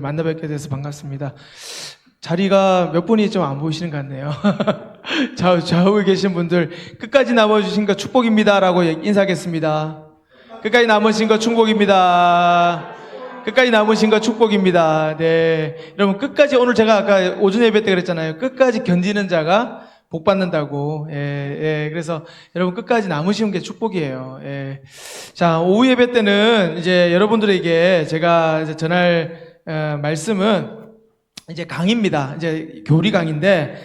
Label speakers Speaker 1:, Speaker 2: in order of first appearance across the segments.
Speaker 1: 만나 뵙게 돼서 반갑습니다. 자리가 몇 분이 좀 안 보이시는 것 같네요. 좌우에 계신 분들 끝까지 남아주신 거 축복입니다라고 인사하겠습니다. 끝까지 남으신 거 축복입니다. 끝까지 남으신 거 축복입니다. 네, 여러분 끝까지 오늘 제가 아까 오전 예배 때 그랬잖아요. 끝까지 견디는 자가 복 받는다고. 그래서 여러분 끝까지 남으시는 게 축복이에요. 자, 오후 예배 때는 이제 여러분들에게 제가 이제 전할 말씀은 이제 강의입니다. 이제 교리 강의인데,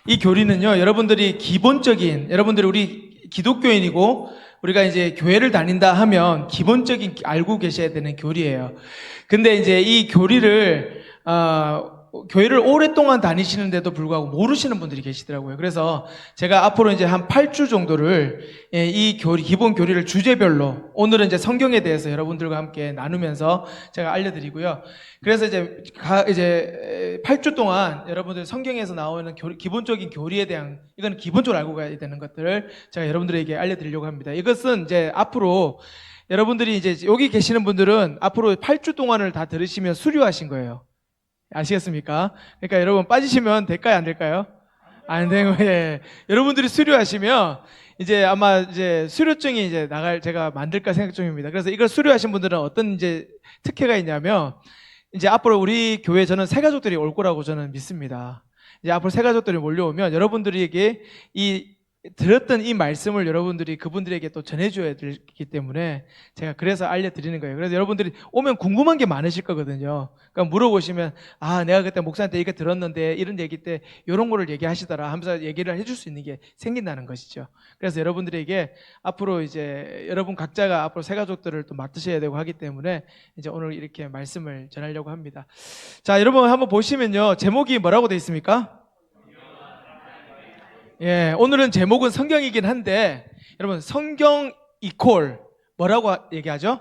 Speaker 1: 이 교리는요, 여러분들이 기본적인, 여러분들이 우리 기독교인이고 우리가 이제 교회를 다닌다 하면 기본적인 알고 계셔야 되는 교리예요. 근데 이제 이 교리를 교회를 오랫동안 다니시는데도 불구하고 모르시는 분들이 계시더라고요. 그래서 제가 앞으로 이제 한 8주 정도를 이 교리, 기본 교리를 주제별로, 오늘은 이제 성경에 대해서 여러분들과 함께 나누면서 제가 알려드리고요. 그래서 이제 8주 동안 여러분들 성경에서 나오는 기본적인 교리에 대한, 이건 기본적으로 알고 가야 되는 것들을 제가 여러분들에게 알려드리려고 합니다. 이것은 이제 앞으로 여러분들이 이제 여기 계시는 분들은 앞으로 8주 동안을 다 들으시면 수료하신 거예요. 아시겠습니까? 그러니까 여러분 빠지시면 될까요? 안 될까요? 안 되고, 여러분들이 수료하시면 이제 아마 이제 수료증이 이제 제가 만들까 생각 중입니다. 그래서 이걸 수료하신 분들은 어떤 이제 특혜가 있냐면, 이제 앞으로 우리 교회 저는 새가족들이 올 거라고 저는 믿습니다. 이제 앞으로 새가족들이 몰려오면 여러분들에게 들었던 이 말씀을 여러분들이 그분들에게 또 전해줘야 되기 때문에 제가 그래서 알려드리는 거예요. 그래서 여러분들이 오면 궁금한 게 많으실 거거든요. 그러니까 물어보시면, 내가 그때 목사한테 이거 들었는데 이런 얘기 때 이런 거를 얘기하시더라 하면서 얘기를 해줄 수 있는 게 생긴다는 것이죠. 그래서 여러분들에게 앞으로 이제 여러분 각자가 앞으로 새가족들을 또 맡으셔야 되고 하기 때문에 이제 오늘 이렇게 말씀을 전하려고 합니다. 자, 여러분 한번 보시면요, 제목이 뭐라고 되어 있습니까? 오늘은 제목은 성경이긴 한데, 여러분 성경 이퀄 뭐라고 얘기하죠?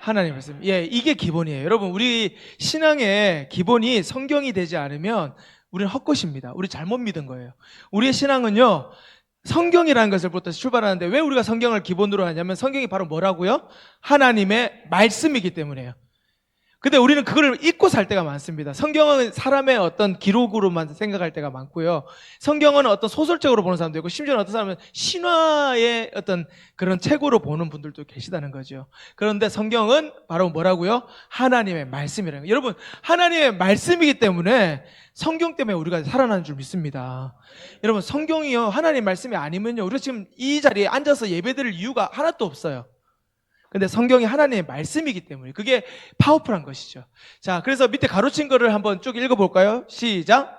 Speaker 1: 하나님 말씀. 이게 기본이에요. 여러분, 우리 신앙의 기본이 성경이 되지 않으면 우리는 헛것입니다. 우리 잘못 믿은 거예요. 우리의 신앙은요, 성경이라는 것을부터 출발하는데, 왜 우리가 성경을 기본으로 하냐면 성경이 바로 뭐라고요? 하나님의 말씀이기 때문에요. 근데 우리는 그걸 잊고 살 때가 많습니다. 성경은 사람의 어떤 기록으로만 생각할 때가 많고요. 성경은 어떤 소설적으로 보는 사람도 있고, 심지어는 어떤 사람은 신화의 어떤 그런 책으로 보는 분들도 계시다는 거죠. 그런데 성경은 바로 뭐라고요? 하나님의 말씀이라는 거예요. 여러분, 하나님의 말씀이기 때문에 성경 때문에 우리가 살아나는 줄 믿습니다. 여러분, 성경이요, 하나님 말씀이 아니면요, 우리가 지금 이 자리에 앉아서 예배드릴 이유가 하나도 없어요. 근데 성경이 하나님의 말씀이기 때문에 그게 파워풀한 것이죠. 자, 그래서 밑에 가로친 거를 한번 쭉 읽어볼까요? 시작.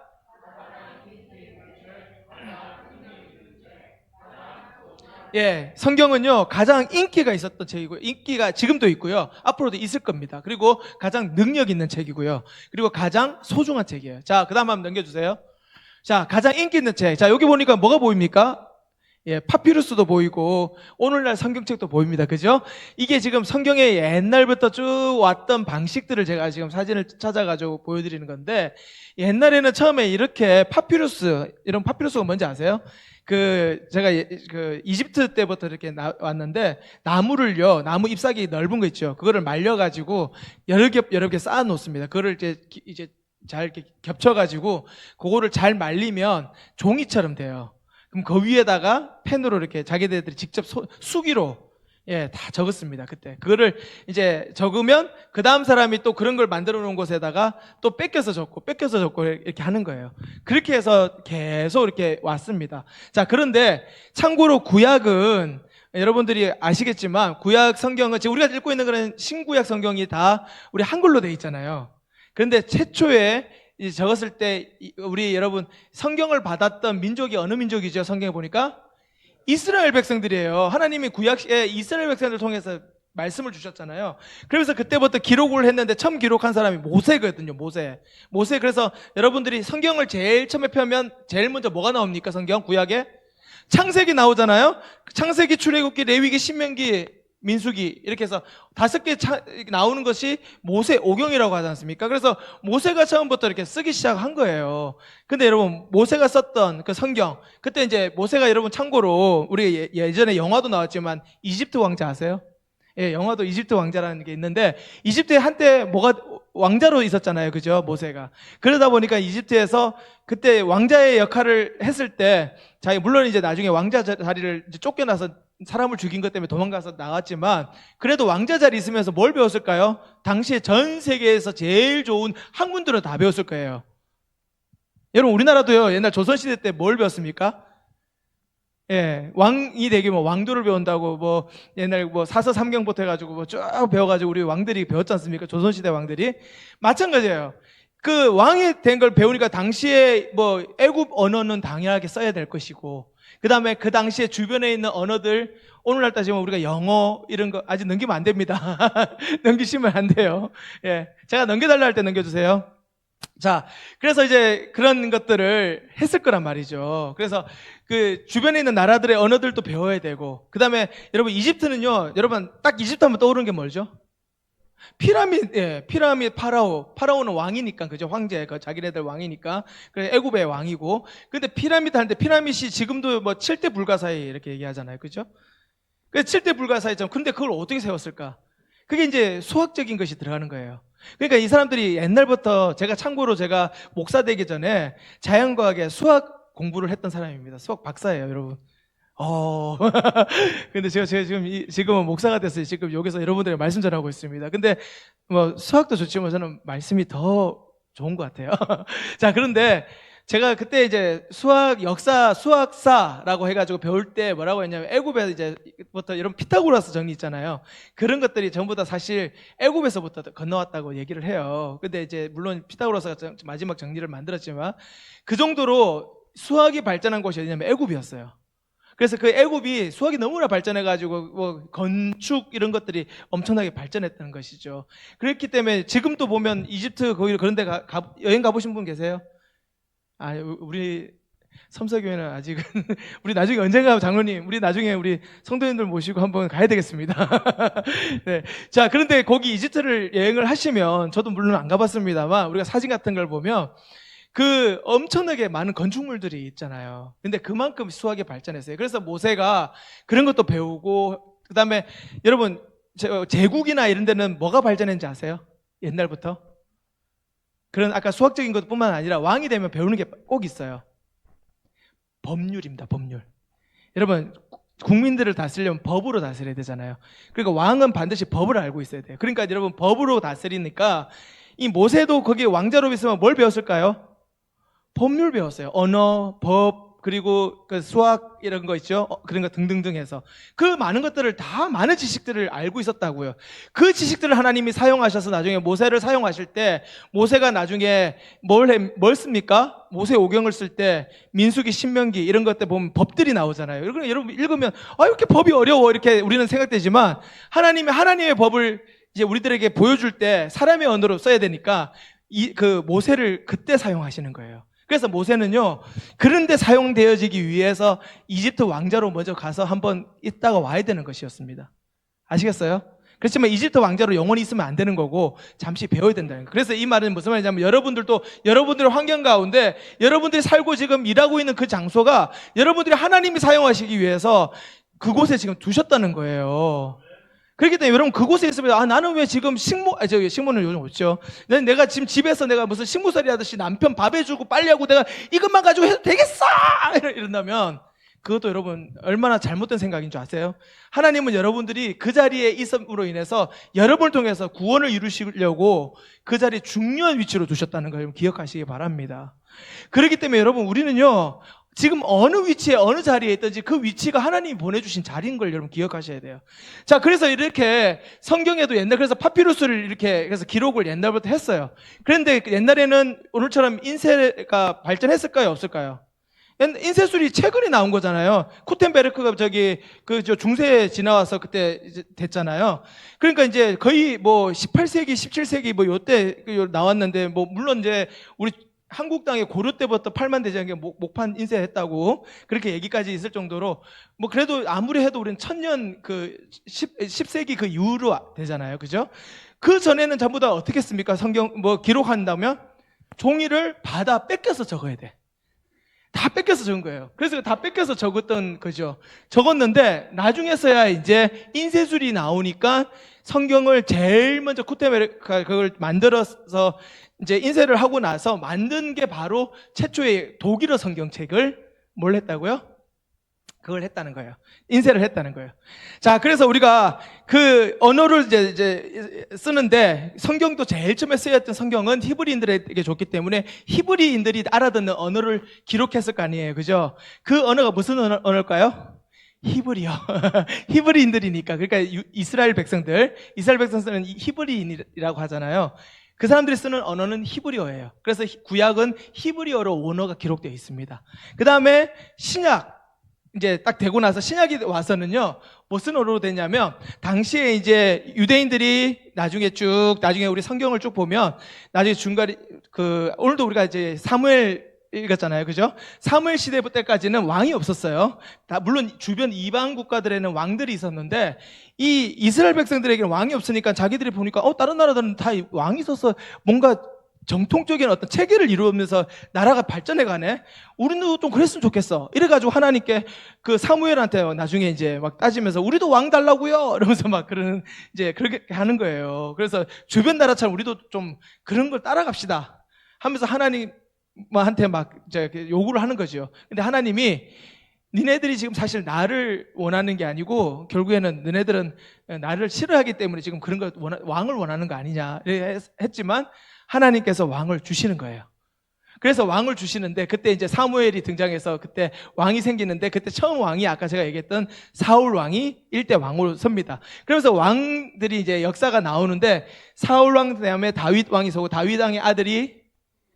Speaker 1: 성경은요, 가장 인기가 있었던 책이고요. 인기가 지금도 있고요. 앞으로도 있을 겁니다. 그리고 가장 능력 있는 책이고요. 그리고 가장 소중한 책이에요. 자, 그 다음 한번 넘겨주세요. 자, 가장 인기 있는 책. 자, 여기 보니까 뭐가 보입니까? 파피루스도 보이고 오늘날 성경책도 보입니다. 그죠? 이게 지금 성경에 옛날부터 쭉 왔던 방식들을 제가 지금 사진을 찾아가지고 보여드리는 건데, 옛날에는 처음에 이렇게 이런 파피루스가 뭔지 아세요? 제가 이집트 때부터 이렇게 왔는데, 나무 잎사귀 넓은 거 있죠? 그거를 말려가지고 여러 개 쌓아 놓습니다. 그거를 이제 잘 이렇게 겹쳐가지고 그거를 잘 말리면 종이처럼 돼요. 그럼 그 위에다가 펜으로 이렇게 자기들이 직접 수기로 다 적었습니다. 그때 그거를 이제 적으면 그 다음 사람이 또 그런 걸 만들어 놓은 곳에다가 또 뺏겨서 적고 이렇게 하는 거예요. 그렇게 해서 계속 이렇게 왔습니다. 자, 그런데 참고로 구약은 여러분들이 아시겠지만, 구약 성경은 지금 우리가 읽고 있는 그런 신구약 성경이 다 우리 한글로 돼 있잖아요. 그런데 최초에 적었을 때 우리 여러분 성경을 받았던 민족이 어느 민족이죠? 성경에 보니까 이스라엘 백성들이에요. 하나님이 구약시에 이스라엘 백성들을 통해서 말씀을 주셨잖아요. 그래서 그때부터 기록을 했는데 처음 기록한 사람이 모세거든요. 모세. 그래서 여러분들이 성경을 제일 처음에 펴면 제일 먼저 뭐가 나옵니까? 성경 구약에 창세기 나오잖아요. 창세기, 출애굽기, 레위기, 신명기, 민수기, 이렇게 해서 5개 나오는 것이 모세 오경이라고 하지 않습니까? 그래서 모세가 처음부터 이렇게 쓰기 시작한 거예요. 근데 여러분, 모세가 썼던 그 성경, 그때 이제 모세가, 여러분 참고로 우리 예전에 영화도 나왔지만 이집트 왕자 아세요? 예, 영화도 이집트 왕자라는 게 있는데 이집트에 한때 뭐가 왕자로 있었잖아요. 그죠? 모세가. 그러다 보니까 이집트에서 그때 왕자의 역할을 했을 때 자기 물론 이제 나중에 왕자 자리를 이제 쫓겨나서 사람을 죽인 것 때문에 도망가서 나왔지만 그래도 왕자 자리 있으면서 뭘 배웠을까요? 당시에 전 세계에서 제일 좋은 학문들은 다 배웠을 거예요. 여러분 우리나라도요. 옛날 조선시대 때 뭘 배웠습니까? 예, 왕이 되게 뭐 왕조를 배운다고 뭐 옛날 뭐 사서삼경부터 해가지고 뭐 쭉 배워가지고 우리 왕들이 배웠지 않습니까? 조선시대 왕들이. 마찬가지예요. 그 왕이 된 걸 배우니까 당시에 뭐 애굽 언어는 당연하게 써야 될 것이고 그 다음에 그 당시에 주변에 있는 언어들 오늘날 따지면 우리가 영어 이런 거 아직 넘기면 안 됩니다. 넘기시면 안 돼요. 예, 제가 넘겨달라 할 때 넘겨주세요. 자, 그래서 이제 그런 것들을 했을 거란 말이죠. 그래서 그 주변에 있는 나라들의 언어들도 배워야 되고, 그 다음에 여러분 이집트는요, 여러분 딱 이집트 하면 떠오르는 게 뭐죠? 피라미드, 예, 피라미드 파라오. 파라오는 왕이니까, 그죠? 황제, 그 자기네들 왕이니까. 그래, 애굽의 왕이고. 근데 피라미드 하는데 피라미드이 지금도 뭐 7대 불가사의 이렇게 얘기하잖아요. 그죠? 그래서 7대 불가사의점. 근데 그걸 어떻게 세웠을까? 그게 이제 수학적인 것이 들어가는 거예요. 그러니까 이 사람들이 옛날부터 참고로 제가 목사 되기 전에 자연과학에 수학 공부를 했던 사람입니다. 수학 박사예요, 여러분. 근데 제가 지금은 목사가 됐어요. 지금 여기서 여러분들에게 말씀 전하고 있습니다. 근데 뭐 수학도 좋지만 저는 말씀이 더 좋은 것 같아요. 자, 그런데 제가 그때 이제 수학 역사 수학사라고 해가지고 배울 때 뭐라고 했냐면 애굽에 이제부터 이런 피타고라스 정리 있잖아요. 그런 것들이 전부 다 사실 애굽에서부터 건너왔다고 얘기를 해요. 근데 이제 물론 피타고라스가 마지막 정리를 만들었지만 그 정도로 수학이 발전한 곳이 어디냐면 애굽이었어요. 그래서 그 애굽이 수학이 너무나 발전해가지고 뭐 건축 이런 것들이 엄청나게 발전했다는 것이죠. 그렇기 때문에 지금도 보면 이집트 거기 그런 데 여행 가보신 분 계세요? 아, 우리 섬서교회는 아직은 우리 나중에 언젠가 장로님 우리 나중에 우리 성도님들 모시고 한번 가야 되겠습니다. 네. 자, 그런데 거기 이집트를 여행을 하시면 저도 물론 안 가봤습니다만 우리가 사진 같은 걸 보면 그 엄청나게 많은 건축물들이 있잖아요. 근데 그만큼 수학이 발전했어요. 그래서 모세가 그런 것도 배우고 그 다음에 여러분 제국이나 이런 데는 뭐가 발전했는지 아세요? 옛날부터? 그런 아까 수학적인 것뿐만 아니라 왕이 되면 배우는 게 꼭 있어요. 법률입니다. 법률. 여러분 국민들을 다스리려면 법으로 다스려야 되잖아요. 그러니까 왕은 반드시 법을 알고 있어야 돼요. 그러니까 여러분 법으로 다스리니까 이 모세도 거기에 왕자로 있으면 뭘 배웠을까요? 법률 배웠어요. 언어, 법, 그리고 그 수학 이런 거 있죠. 그런 거 등등등 해서 그 많은 것들을 다 많은 지식들을 알고 있었다고요. 그 지식들을 하나님이 사용하셔서 나중에 모세를 사용하실 때 모세가 나중에 뭘 씁니까? 모세 오경을 쓸 때 민수기, 신명기 이런 것들 보면 법들이 나오잖아요. 여러분 읽으면 이렇게 법이 어려워 이렇게 우리는 생각되지만 하나님이 하나님의 법을 이제 우리들에게 보여줄 때 사람의 언어로 써야 되니까 그 모세를 그때 사용하시는 거예요. 그래서 모세는요, 그런데 사용되어지기 위해서 이집트 왕자로 먼저 가서 한번 있다가 와야 되는 것이었습니다. 아시겠어요? 그렇지만 이집트 왕자로 영원히 있으면 안 되는 거고 잠시 배워야 된다는 거예요. 그래서 이 말은 무슨 말이냐면 여러분들도 여러분들의 환경 가운데 여러분들이 살고 지금 일하고 있는 그 장소가 여러분들이 하나님이 사용하시기 위해서 그곳에 지금 두셨다는 거예요. 그렇기 때문에 여러분 그곳에 있으면 나는 왜 지금 식모는 요즘 없죠. 내가 지금 집에서 내가 무슨 식모살이 하듯이 남편 밥 해주고 빨리하고 내가 이것만 가지고 해도 되겠어! 이런다면 그것도 여러분 얼마나 잘못된 생각인 줄 아세요? 하나님은 여러분들이 그 자리에 있음으로 인해서 여러분을 통해서 구원을 이루시려고 그 자리에 중요한 위치로 두셨다는 걸 기억하시기 바랍니다. 그렇기 때문에 여러분 우리는요 지금 어느 위치에 어느 자리에 있든지 그 위치가 하나님이 보내주신 자리인 걸 여러분 기억하셔야 돼요. 자, 그래서 이렇게 성경에도 그래서 파피루스를 이렇게 그래서 기록을 옛날부터 했어요. 그런데 옛날에는 오늘처럼 인쇄가 발전했을까요? 없을까요? 인쇄술이 최근에 나온 거잖아요. 쿠텐베르크가 중세에 지나와서 그때 이제 됐잖아요. 그러니까 이제 거의 뭐 18세기, 17세기 뭐 요때 나왔는데 뭐 물론 이제 우리 한국 땅에 고려 때부터 팔만 대장경 목판 인쇄했다고 그렇게 얘기까지 있을 정도로 뭐 그래도 아무리 해도 우리는 1000년 10세기 그 이후로 되잖아요. 그죠? 그 전에는 전부 다 어떻게 했습니까? 성경 기록한다면 종이를 받아 뺏겨서 적어야 돼. 다 뺏겨서 적은 거예요. 그래서 다 뺏겨서 적었던 거죠. 적었는데 나중에서야 이제 인쇄술이 나오니까 성경을 제일 먼저 구테메르가 그걸 만들어서 이제 인쇄를 하고 나서 만든 게 바로 최초의 독일어 성경책을 뭘 했다고요? 그걸 했다는 거예요. 인쇄를 했다는 거예요. 자, 그래서 우리가 그 언어를 이제 쓰는데 성경도 제일 처음에 쓰였던 성경은 히브리인들에게 줬기 때문에 히브리인들이 알아듣는 언어를 기록했을 거 아니에요. 그죠? 그 언어가 무슨 언어일까요? 히브리어. 히브리인들이니까. 그러니까 이스라엘 백성들은 히브리인이라고 하잖아요. 그 사람들이 쓰는 언어는 히브리어예요. 그래서 구약은 히브리어로 원어가 기록되어 있습니다. 그 다음에 신약, 이제 딱 되고 나서 신약이 와서는요, 무슨 언어로 됐냐면, 당시에 이제 유대인들이 나중에 우리 성경을 쭉 보면, 나중에 중간에, 오늘도 우리가 이제 사무엘 읽었잖아요. 그죠? 사무엘 시대 때까지는 왕이 없었어요. 물론 주변 이방 국가들에는 왕들이 있었는데, 이 이스라엘 백성들에게는 왕이 없으니까 자기들이 보니까, 다른 나라들은 다 왕이 있어서 뭔가 정통적인 어떤 체계를 이루면서 나라가 발전해 가네. 우리도 좀 그랬으면 좋겠어. 이래가지고 하나님께 그 사무엘한테 나중에 이제 막 따지면서 우리도 왕 달라고요. 이러면서 막 이제 그렇게 하는 거예요. 그래서 주변 나라처럼 우리도 좀 그런 걸 따라갑시다 하면서 하나님한테 막 이제 요구를 하는 거죠. 근데 하나님이 니네들이 지금 사실 나를 원하는 게 아니고 결국에는 너네들은 나를 싫어하기 때문에 지금 그런 걸 왕을 원하는 거 아니냐 했지만 하나님께서 왕을 주시는 거예요. 그래서 왕을 주시는데 그때 이제 사무엘이 등장해서 그때 왕이 생기는데 그때 처음 왕이 아까 제가 얘기했던 사울 왕이 일대 왕으로 섭니다. 그러면서 왕들이 이제 역사가 나오는데 사울 왕 다음에 다윗 왕이 서고 다윗 왕의 아들이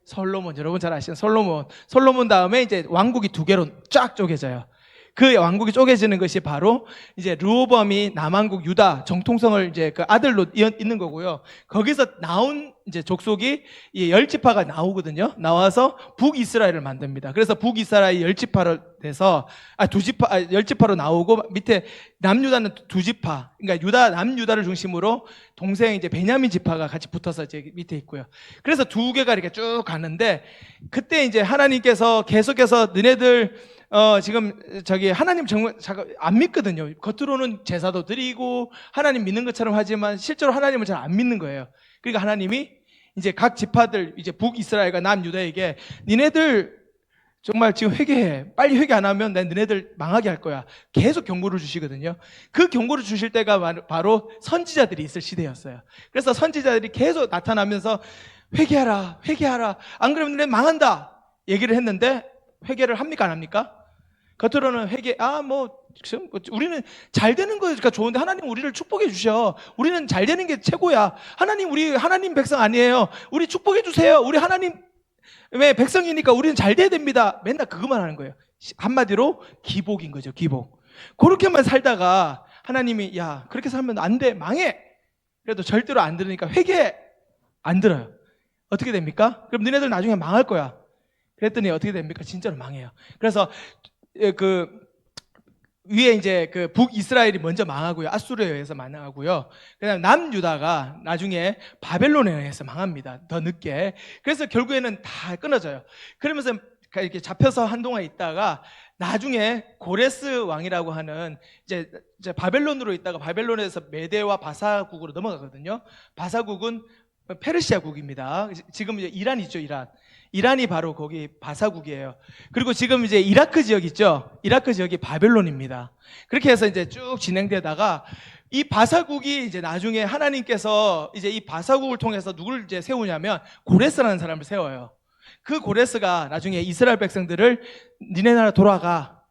Speaker 1: 솔로몬, 여러분 잘 아시는 솔로몬 다음에 이제 왕국이 두 개로 쫙 쪼개져요. 그 왕국이 쪼개지는 것이 바로 이제 르호보암이 남왕국 유다 정통성을 이제 그 아들로 있는 거고요. 거기서 나온 이제 족속이 이 열지파가 나오거든요. 나와서 북이스라엘을 만듭니다. 그래서 북이스라엘이 열지파로 돼서 열지파로 나오고 밑에 남유다는 두 지파. 그러니까 남유다를 중심으로 동생 이제 베냐민 지파가 같이 붙어서 이제 밑에 있고요. 그래서 두 개가 이렇게 쭉 가는데 그때 이제 하나님께서 계속해서 너네들 지금 하나님 정말 안 믿거든요. 겉으로는 제사도 드리고 하나님 믿는 것처럼 하지만 실제로 하나님을 잘 안 믿는 거예요. 그러니까 하나님이 이제 각 지파들 이제 북이스라엘과 남유다에게 니네들 정말 지금 회개해. 빨리 회개 안 하면 난 너네들 망하게 할 거야. 계속 경고를 주시거든요. 그 경고를 주실 때가 바로 선지자들이 있을 시대였어요. 그래서 선지자들이 계속 나타나면서 회개하라. 안 그러면 너네 망한다. 얘기를 했는데 회개를 합니까 안 합니까? 겉으로는 우리는 잘 되는 거니까 좋은데 하나님 우리를 축복해 주셔. 우리는 잘 되는 게 최고야. 우리 하나님 백성 아니에요. 우리 축복해 주세요. 우리 하나님의 백성이니까 우리는 잘 돼야 됩니다. 맨날 그것만 하는 거예요. 한마디로 기복인 거죠. 기복. 그렇게만 살다가 하나님이 야 그렇게 살면 안 돼. 망해. 그래도 절대로 안 들으니까 회개해. 안 들어요. 어떻게 됩니까? 그럼 너네들 나중에 망할 거야. 그랬더니 어떻게 됩니까? 진짜로 망해요. 그래서 위에 이제 북이스라엘이 먼저 망하고요. 아수르에 의해서 망하고요. 그다음 남유다가 나중에 바벨론에 의해서 망합니다. 더 늦게. 그래서 결국에는 다 끊어져요. 그러면서 이렇게 잡혀서 한동안 있다가 나중에 고레스 왕이라고 하는 이제 바벨론으로 있다가 바벨론에서 메대와 바사국으로 넘어가거든요. 바사국은 페르시아국입니다. 지금 이제 이란 있죠, 이란. 이란이 바로 거기 바사국이에요. 그리고 지금 이제 이라크 지역 있죠? 이라크 지역이 바벨론입니다. 그렇게 해서 이제 쭉 진행되다가 이 바사국이 이제 나중에 하나님께서 이제 이 바사국을 통해서 누구를 이제 세우냐면 고레스라는 사람을 세워요. 그 고레스가 나중에 이스라엘 백성들을 니네 나라 돌아가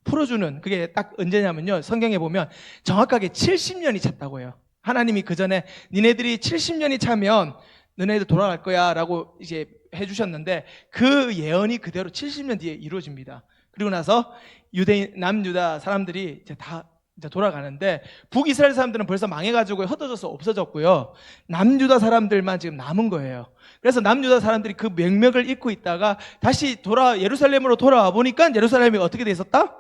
Speaker 1: 풀어주는 그게 딱 언제냐면요. 성경에 보면 정확하게 70년이 찼다고 해요. 하나님이 그 전에 니네들이 70년이 차면 너네들 돌아갈 거야 라고 이제 해주셨는데 그 예언이 그대로 70년 뒤에 이루어집니다. 그리고 나서 남유다 사람들이 이제 다 이제 돌아가는데 북이스라엘 사람들은 벌써 망해가지고 흩어져서 없어졌고요. 남유다 사람들만 지금 남은 거예요. 그래서 남유다 사람들이 그 명맥을 잇고 있다가 다시 예루살렘으로 돌아와 보니까 예루살렘이 어떻게 돼 있었다?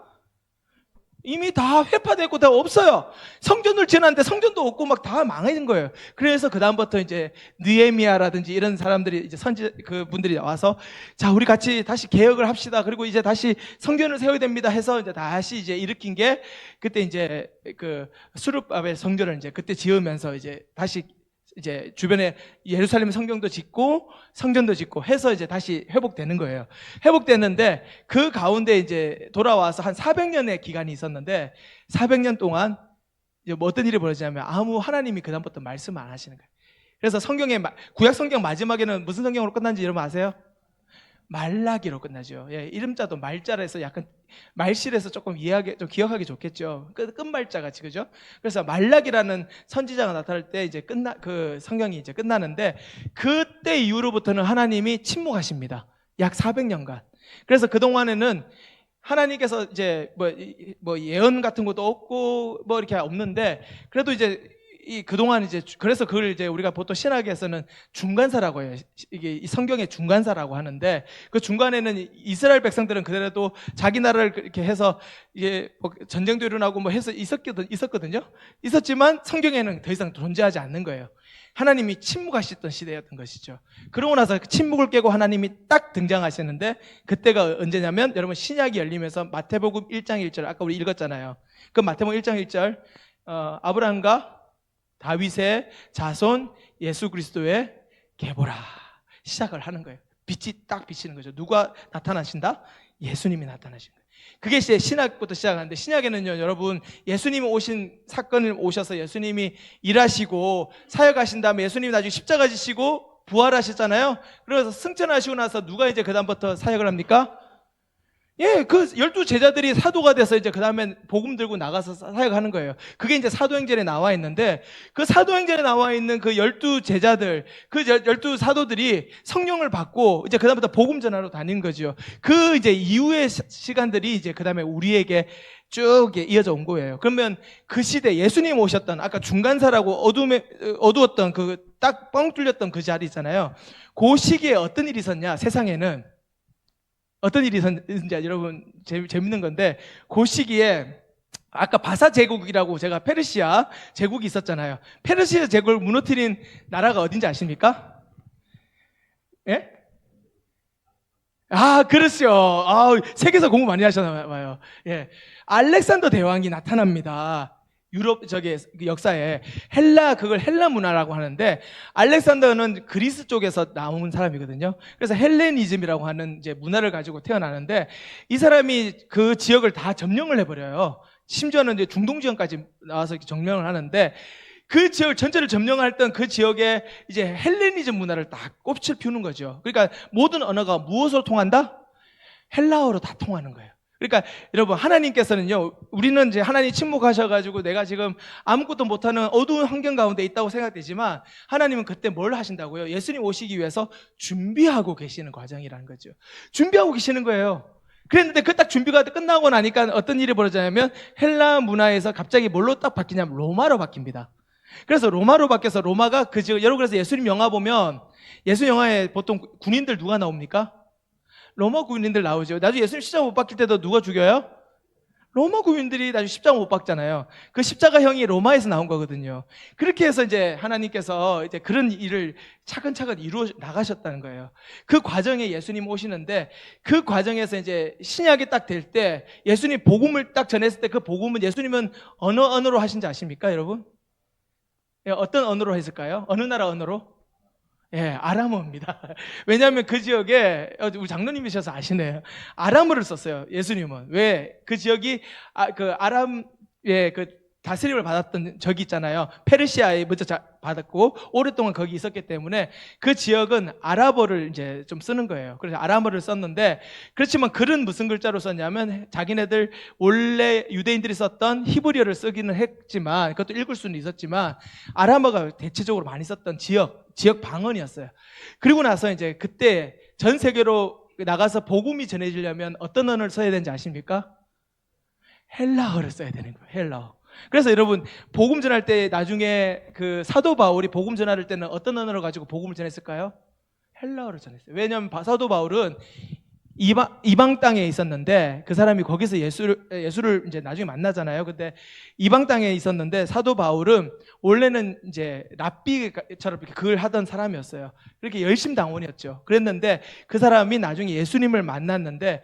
Speaker 1: 이미 다 회파됐고 다 없어요. 성전을 지났는데 성전도 없고 막 다 망해진 거예요. 그래서 그 다음부터 이제 느헤미야라든지 이런 사람들이 이제 그 분들이 와서 자 우리 같이 다시 개혁을 합시다. 그리고 이제 다시 성전을 세워야 됩니다. 해서 이제 다시 이제 일으킨 게 그때 이제 그 수르바벨 성전을 이제 그때 지으면서 이제 다시 이제 주변에 예루살렘 성경도 짓고 성전도 짓고 해서 이제 다시 회복되는 거예요. 회복됐는데 그 가운데 이제 돌아와서 한 400년의 기간이 있었는데 400년 동안 이제 뭐 어떤 일이 벌어지냐면 아무 하나님이 그다음부터 말씀 안 하시는 거예요. 그래서 성경의 구약 성경 마지막에는 무슨 성경으로 끝난지 여러분 아세요? 말라기로 끝나죠. 예, 이름자도 말자라서 약간 말실에서 조금 좀 기억하기 좋겠죠. 끝말자 같이 그죠? 그래서 말라기라는 선지자가 나타날 때 이제 그 성경이 이제 끝나는데 그때 이후로부터는 하나님이 침묵하십니다. 약 400년간. 그래서 그 동안에는 하나님께서 이제 뭐 예언 같은 것도 없고 뭐 이렇게 없는데 그래도 이제 그동안 이제 그래서 그걸 이제 우리가 보통 신학에서는 중간사라고 해요. 이게 이 성경의 중간사라고 하는데 그 중간에는 이스라엘 백성들은 그래도 자기 나라를 이렇게 해서 이게 뭐 전쟁도 일어나고 뭐 해서 있었거든요. 있었지만 성경에는 더 이상 존재하지 않는 거예요. 하나님이 침묵하셨던 시대였던 것이죠. 그러고 나서 그 침묵을 깨고 하나님이 딱 등장하시는데 그때가 언제냐면 여러분 신약이 열리면서 마태복음 1장 1절 아까 우리 읽었잖아요. 그 마태복음 1장 1절 아브라함과 다윗의 자손 예수 그리스도의 계보라 시작을 하는 거예요. 빛이 딱 비치는 거죠. 누가 나타나신다? 예수님이 나타나신 거예요. 그게 이제 신약부터 시작하는데 신약에는요 여러분 예수님이 오신 사건을 오셔서 예수님이 일하시고 사역하신 다음에 예수님이 나중에 십자가 지시고 부활하셨잖아요. 그래서 승천하시고 나서 누가 이제 그 다음부터 사역을 합니까? 예, 그 12 제자들이 사도가 돼서 이제 그 다음에 복음 들고 나가서 사역하는 거예요. 그게 이제 사도행전에 나와 있는데 그 사도행전에 나와 있는 그 12 제자들, 그 12 사도들이 성령을 받고 이제 그 다음부터 복음 전하러 다닌 거죠. 그 이제 이후의 시간들이 이제 그 다음에 우리에게 쭉 이어져 온 거예요. 그러면 그 시대 예수님 오셨던 아까 중간사라고 어두웠던 그 딱 뻥 뚫렸던 그 자리 있잖아요. 그 시기에 어떤 일이 있었냐? 세상에는 어떤 일이 있었는지 여러분 재밌는 건데 그 시기에 아까 바사 제국이라고 제가 페르시아 제국이 있었잖아요. 페르시아 제국을 무너뜨린 나라가 어딘지 아십니까? 예? 아, 그렇죠. 아, 세계에서 공부 많이 하셨나 봐요. 예. 알렉산더 대왕이 나타납니다. 유럽 역사에 그걸 헬라 문화라고 하는데 알렉산더는 그리스 쪽에서 나온 사람이거든요. 그래서 헬레니즘이라고 하는 이제 문화를 가지고 태어나는데 이 사람이 그 지역을 다 점령을 해버려요. 심지어는 이제 중동 지역까지 나와서 점령을 하는데 그 지역을 전체를 점령했던 그 지역에 이제 헬레니즘 문화를 딱 꽃을 피우는 거죠. 그러니까 모든 언어가 무엇으로 통한다? 헬라어로 다 통하는 거예요. 그러니까 여러분 하나님께서는요 우리는 이제 하나님 침묵하셔가지고 내가 지금 아무것도 못하는 어두운 환경 가운데 있다고 생각되지만 하나님은 그때 뭘 하신다고요? 예수님 오시기 위해서 준비하고 계시는 과정이라는 거죠. 준비하고 계시는 거예요. 그랬는데 그 딱 준비가 끝나고 나니까 어떤 일이 벌어지냐면 헬라 문화에서 갑자기 뭘로 딱 바뀌냐면 로마로 바뀝니다. 그래서 로마로 바뀌어서 로마가 여러분 그래서 예수님 영화 보면 예수 영화에 보통 군인들 누가 나옵니까? 로마 군인들 나오죠. 나중에 예수님 십자가 못 박힐 때도 누가 죽여요? 로마 군인들이 나중에 십자가 못 박잖아요. 그 십자가형이 로마에서 나온 거거든요. 그렇게 해서 이제 하나님께서 이제 그런 일을 차근차근 이루어 나가셨다는 거예요. 그 과정에 예수님 오시는데 그 과정에서 이제 신약이 딱 될 때 예수님 복음을 딱 전했을 때 그 복음은 예수님은 어느 언어로 하신지 아십니까, 여러분? 예, 어떤 언어로 했을까요? 어느 나라 언어로? 예, 아람어입니다. 왜냐하면 그 지역에 우리 장로님이셔서 아시네요. 아람어를 썼어요. 예수님은 왜 그 지역이 그 아람의 그 다스림을 받았던 적이 있잖아요. 페르시아에 먼저 받았고 오랫동안 거기 있었기 때문에 그 지역은 아랍어를 이제 좀 쓰는 거예요. 그래서 아람어를 썼는데 그렇지만 글은 무슨 글자로 썼냐면 자기네들 원래 유대인들이 썼던 히브리어를 쓰기는 했지만 그것도 읽을 수는 있었지만 아람어가 대체적으로 많이 썼던 지역 방언이었어요. 그리고 나서 이제 그때 전 세계로 나가서 복음이 전해지려면 어떤 언어를 써야 되는지 아십니까? 헬라어를 써야 되는 거예요. 헬라어. 그래서 여러분 복음 전할 때 나중에 그 사도 바울이 복음 전할 때는 어떤 언어를 가지고 복음을 전했을까요? 헬라어를 전했어요. 왜냐하면 사도 바울은 이방 땅에 있었는데 그 사람이 거기서 예수를 이제 나중에 만나잖아요. 근데 이방 땅에 있었는데 사도 바울은 원래는 이제 랍비처럼 이렇게 그걸 하던 사람이었어요. 그렇게 열심당원이었죠. 그랬는데 그 사람이 나중에 예수님을 만났는데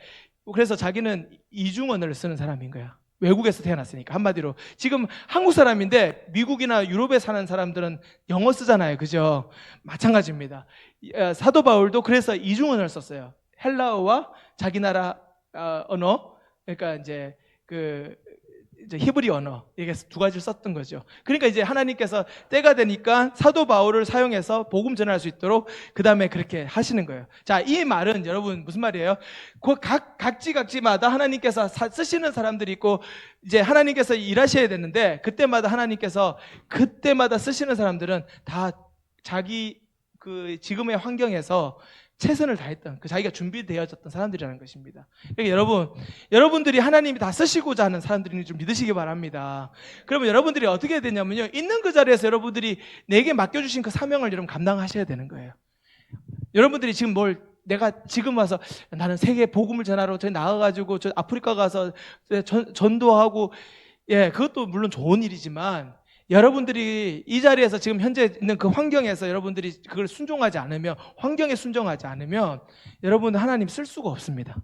Speaker 1: 그래서 자기는 이중언어를 쓰는 사람인 거야. 외국에서 태어났으니까. 한마디로 지금 한국 사람인데 미국이나 유럽에 사는 사람들은 영어 쓰잖아요. 그죠? 마찬가지입니다. 사도 바울도 그래서 이중언어를 썼어요. 헬라어와 자기 나라 언어, 그러니까 이제 이제 히브리 언어, 이게 두 가지를 썼던 거죠. 그러니까 이제 하나님께서 때가 되니까 사도 바울을 사용해서 복음 전할 수 있도록 그 다음에 그렇게 하시는 거예요. 자, 이 말은 여러분 무슨 말이에요? 각지마다 하나님께서 쓰시는 사람들이 있고 이제 하나님께서 일하셔야 되는데 그때마다 쓰시는 사람들은 다 자기 그 지금의 환경에서 최선을 다했던 자기가 준비되어졌던 사람들이라는 것입니다. 그러니까 여러분들이 하나님이 다 쓰시고자 하는 사람들인 줄 믿으시기 바랍니다. 그러면 여러분들이 어떻게 해야 되냐면요, 있는 그 자리에서 여러분들이 내게 맡겨주신 그 사명을 여러분 감당하셔야 되는 거예요. 여러분들이 지금 내가 지금 와서 나는 세계 복음을 전하러 저기 나가가지고 저 아프리카 가서 전도하고, 그것도 물론 좋은 일이지만 여러분들이 이 자리에서 지금 현재 있는 그 환경에서 여러분들이 그걸 환경에 순종하지 않으면 여러분 하나님 쓸 수가 없습니다.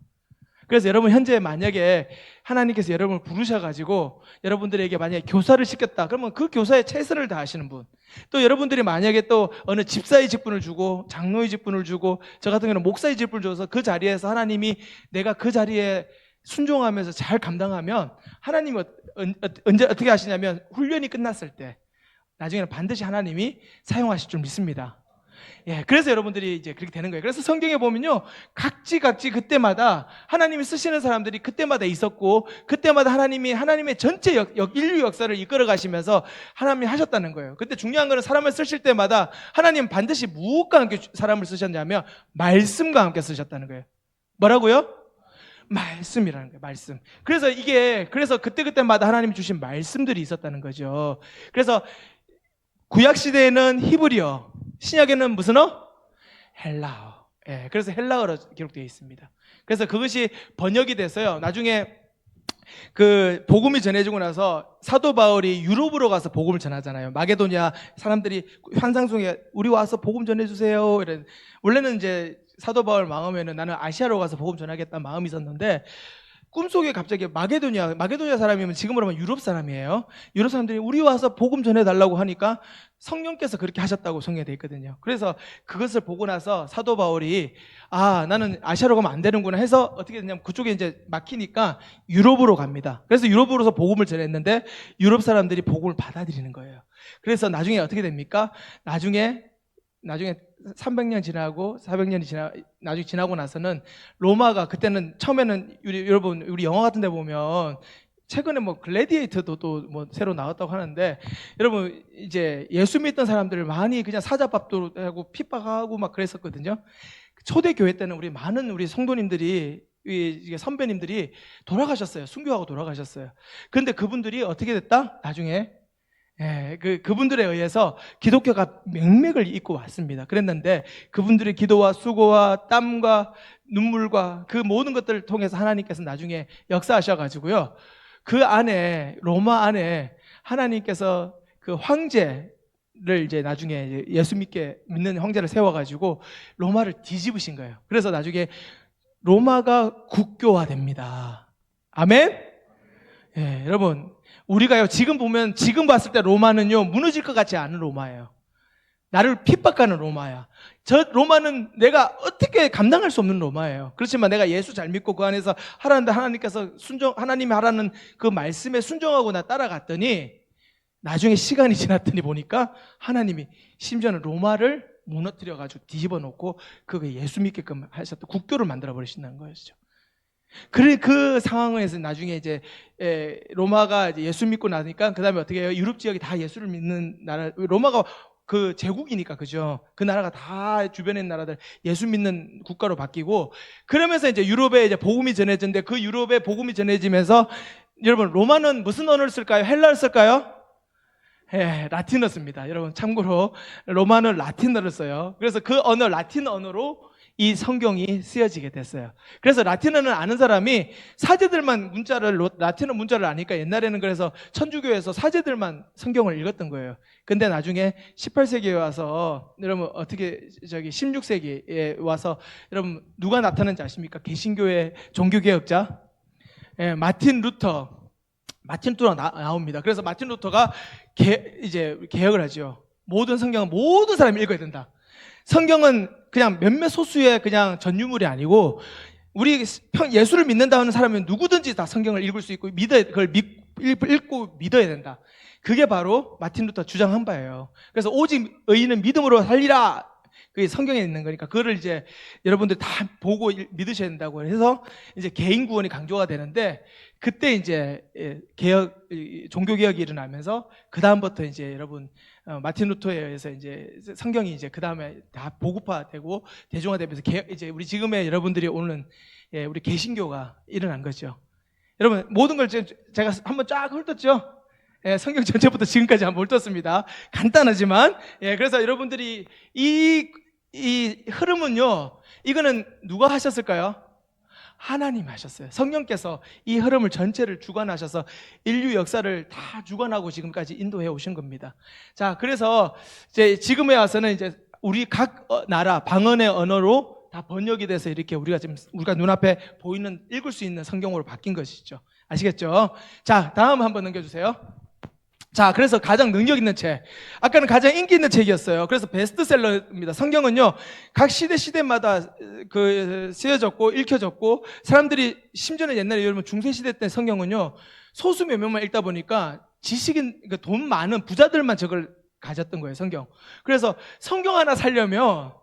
Speaker 1: 그래서 여러분 현재 만약에 하나님께서 여러분을 부르셔가지고 여러분들에게 만약에 교사를 시켰다 그러면 그 교사의 최선을 다하시는 분, 또 여러분들이 만약에 또 어느 집사의 직분을 주고 장로의 직분을 주고 저 같은 경우는 목사의 직분을 줘서 그 자리에서 하나님이 내가 그 자리에 순종하면서 잘 감당하면 하나님이 언제 어떻게 하시냐면 훈련이 끝났을 때 나중에는 반드시 하나님이 사용하실 줄 믿습니다. 그래서 여러분들이 이제 그렇게 되는 거예요. 그래서 성경에 보면요, 각지 그때마다 하나님이 쓰시는 사람들이 그때마다 있었고 그때마다 하나님의 전체 인류 역사를 이끌어 가시면서 하나님이 하셨다는 거예요. 근데 중요한 거는 사람을 쓰실 때마다 하나님은 반드시 무엇과 함께 사람을 쓰셨냐면 말씀과 함께 쓰셨다는 거예요. 뭐라고요? 말씀이라는 거예요. 말씀. 그래서 그때마다 하나님이 주신 말씀들이 있었다는 거죠. 그래서 구약 시대에는 히브리어, 신약에는 무슨 헬라어. 그래서 헬라어로 기록되어 있습니다. 그래서 그것이 번역이 돼서요, 나중에 그 복음이 전해지고 나서 사도 바울이 유럽으로 가서 복음을 전하잖아요. 마게도냐 사람들이 환상 속에 우리 와서 복음 전해주세요. 원래는 이제 사도 바울 마음에는 나는 아시아로 가서 복음 전하겠다는 마음이 있었는데 꿈속에 갑자기 마게도냐 사람이면 지금으로 하면 유럽 사람이에요. 유럽 사람들이 우리 와서 복음 전해달라고 하니까 성령께서 그렇게 하셨다고 성경에 되어 있거든요. 그래서 그것을 보고 나서 사도 바울이 나는 아시아로 가면 안 되는구나 해서 어떻게 되냐면 그쪽에 이제 막히니까 유럽으로 갑니다. 그래서 유럽으로서 복음을 전했는데 유럽 사람들이 복음을 받아들이는 거예요. 그래서 나중에 어떻게 됩니까? 나중에 300년 지나고 400년이 나중에 지나고 나서는 로마가, 그때는 처음에는 여러분 우리 영화 같은 데 보면 최근에 글래디에이터도 또 새로 나왔다고 하는데, 여러분 이제 예수 믿던 사람들을 많이 그냥 사자밥도 하고 핍박하고 막 그랬었거든요. 초대교회 때는 많은 우리 성도님들이, 선배님들이 돌아가셨어요. 순교하고 돌아가셨어요. 그런데 그분들이 어떻게 됐다? 나중에 그분들에 의해서 기독교가 맥맥을 잇고 왔습니다. 그랬는데 그분들의 기도와 수고와 땀과 눈물과 그 모든 것들을 통해서 하나님께서 나중에 역사하셔가지고요, 그 안에, 로마 안에 하나님께서 그 황제를 이제 나중에 예수 믿는 황제를 세워가지고 로마를 뒤집으신 거예요. 그래서 나중에 로마가 국교화됩니다. 아멘? 여러분, 우리가요, 지금 봤을 때 로마는요, 무너질 것 같지 않은 로마예요. 나를 핍박하는 로마야. 저 로마는 내가 어떻게 감당할 수 없는 로마예요. 그렇지만 내가 예수 잘 믿고 그 안에서 하라는데 하나님께서 하나님이 하라는 그 말씀에 순종하고 나 따라갔더니 나중에 시간이 지났더니 보니까 하나님이 심지어는 로마를 무너뜨려가지고 뒤집어 놓고 그게 예수 믿게끔 하셨던 국교를 만들어 버리신다는 거였죠. 그 상황에서 나중에 이제 로마가 이제 예수 믿고 나니까 그 다음에 어떻게 해요? 유럽 지역이 다 예수를 믿는 나라, 로마가 그 제국이니까, 그죠? 그 나라가 다 주변에 있는 나라들 예수 믿는 국가로 바뀌고, 그러면서 이제 유럽에 이제 복음이 전해졌는데, 그 유럽에 복음이 전해지면서 여러분 로마는 무슨 언어를 쓸까요? 헬라어를 쓸까요? 라틴어 씁니다. 여러분 참고로 로마는 라틴어를 써요. 그래서 그 라틴 언어로 이 성경이 쓰여지게 됐어요. 그래서 라틴어는 아는 사람이 사제들만 라틴어 문자를 아니까 옛날에는 그래서 천주교에서 사제들만 성경을 읽었던 거예요. 근데 나중에 18세기에 와서 여러분 어떻게 16세기에 와서 여러분 누가 나타난지 아십니까? 개신교의 종교개혁자 마틴 루터가 나옵니다. 그래서 마틴 루터가 이제 개혁을 하죠. 모든 성경은 모든 사람이 읽어야 된다. 성경은 그냥 몇몇 소수의 그냥 전유물이 아니고 우리 예수를 믿는다 하는 사람은 누구든지 다 성경을 읽을 수 있고 그걸 읽고 믿어야 된다. 그게 바로 마틴 루터 주장한 바예요. 그래서 오직 의인은 믿음으로 살리라. 그게 성경에 있는 거니까 그거를 이제 여러분들 다 보고 믿으셔야 된다고 해서 이제 개인 구원이 강조가 되는데 그때 이제 종교 개혁이 일어나면서 그 다음부터 이제 여러분 마틴 루터에 의해서 이제 성경이 이제 그 다음에 다 보급화되고 대중화되면서 이제 우리 지금의 여러분들이 오는 우리 개신교가 일어난 거죠. 여러분 모든 걸 제가 한번 쫙 훑었죠. 성경 전체부터 지금까지 한번 훑었습니다. 간단하지만 그래서 여러분들이 이 흐름은요, 이거는 누가 하셨을까요? 하나님 하셨어요. 성령께서 이 흐름을 전체를 주관하셔서 인류 역사를 다 주관하고 지금까지 인도해 오신 겁니다. 자, 그래서 이제 지금에 와서는 이제 우리 각 나라 방언의 언어로 다 번역이 돼서 이렇게 우리가 눈앞에 보이는 읽을 수 있는 성경으로 바뀐 것이죠. 아시겠죠? 자, 다음 한번 넘겨주세요. 자, 그래서 가장 능력 있는 책. 아까는 가장 인기 있는 책이었어요. 그래서 베스트셀러입니다. 성경은요, 각 시대마다 쓰여졌고, 읽혀졌고, 사람들이, 심지어는 옛날에 여러분 중세시대 때 성경은요, 소수 몇 명만 읽다 보니까 그러니까 돈 많은 부자들만 저걸 가졌던 거예요, 성경. 그래서 성경 하나 사려면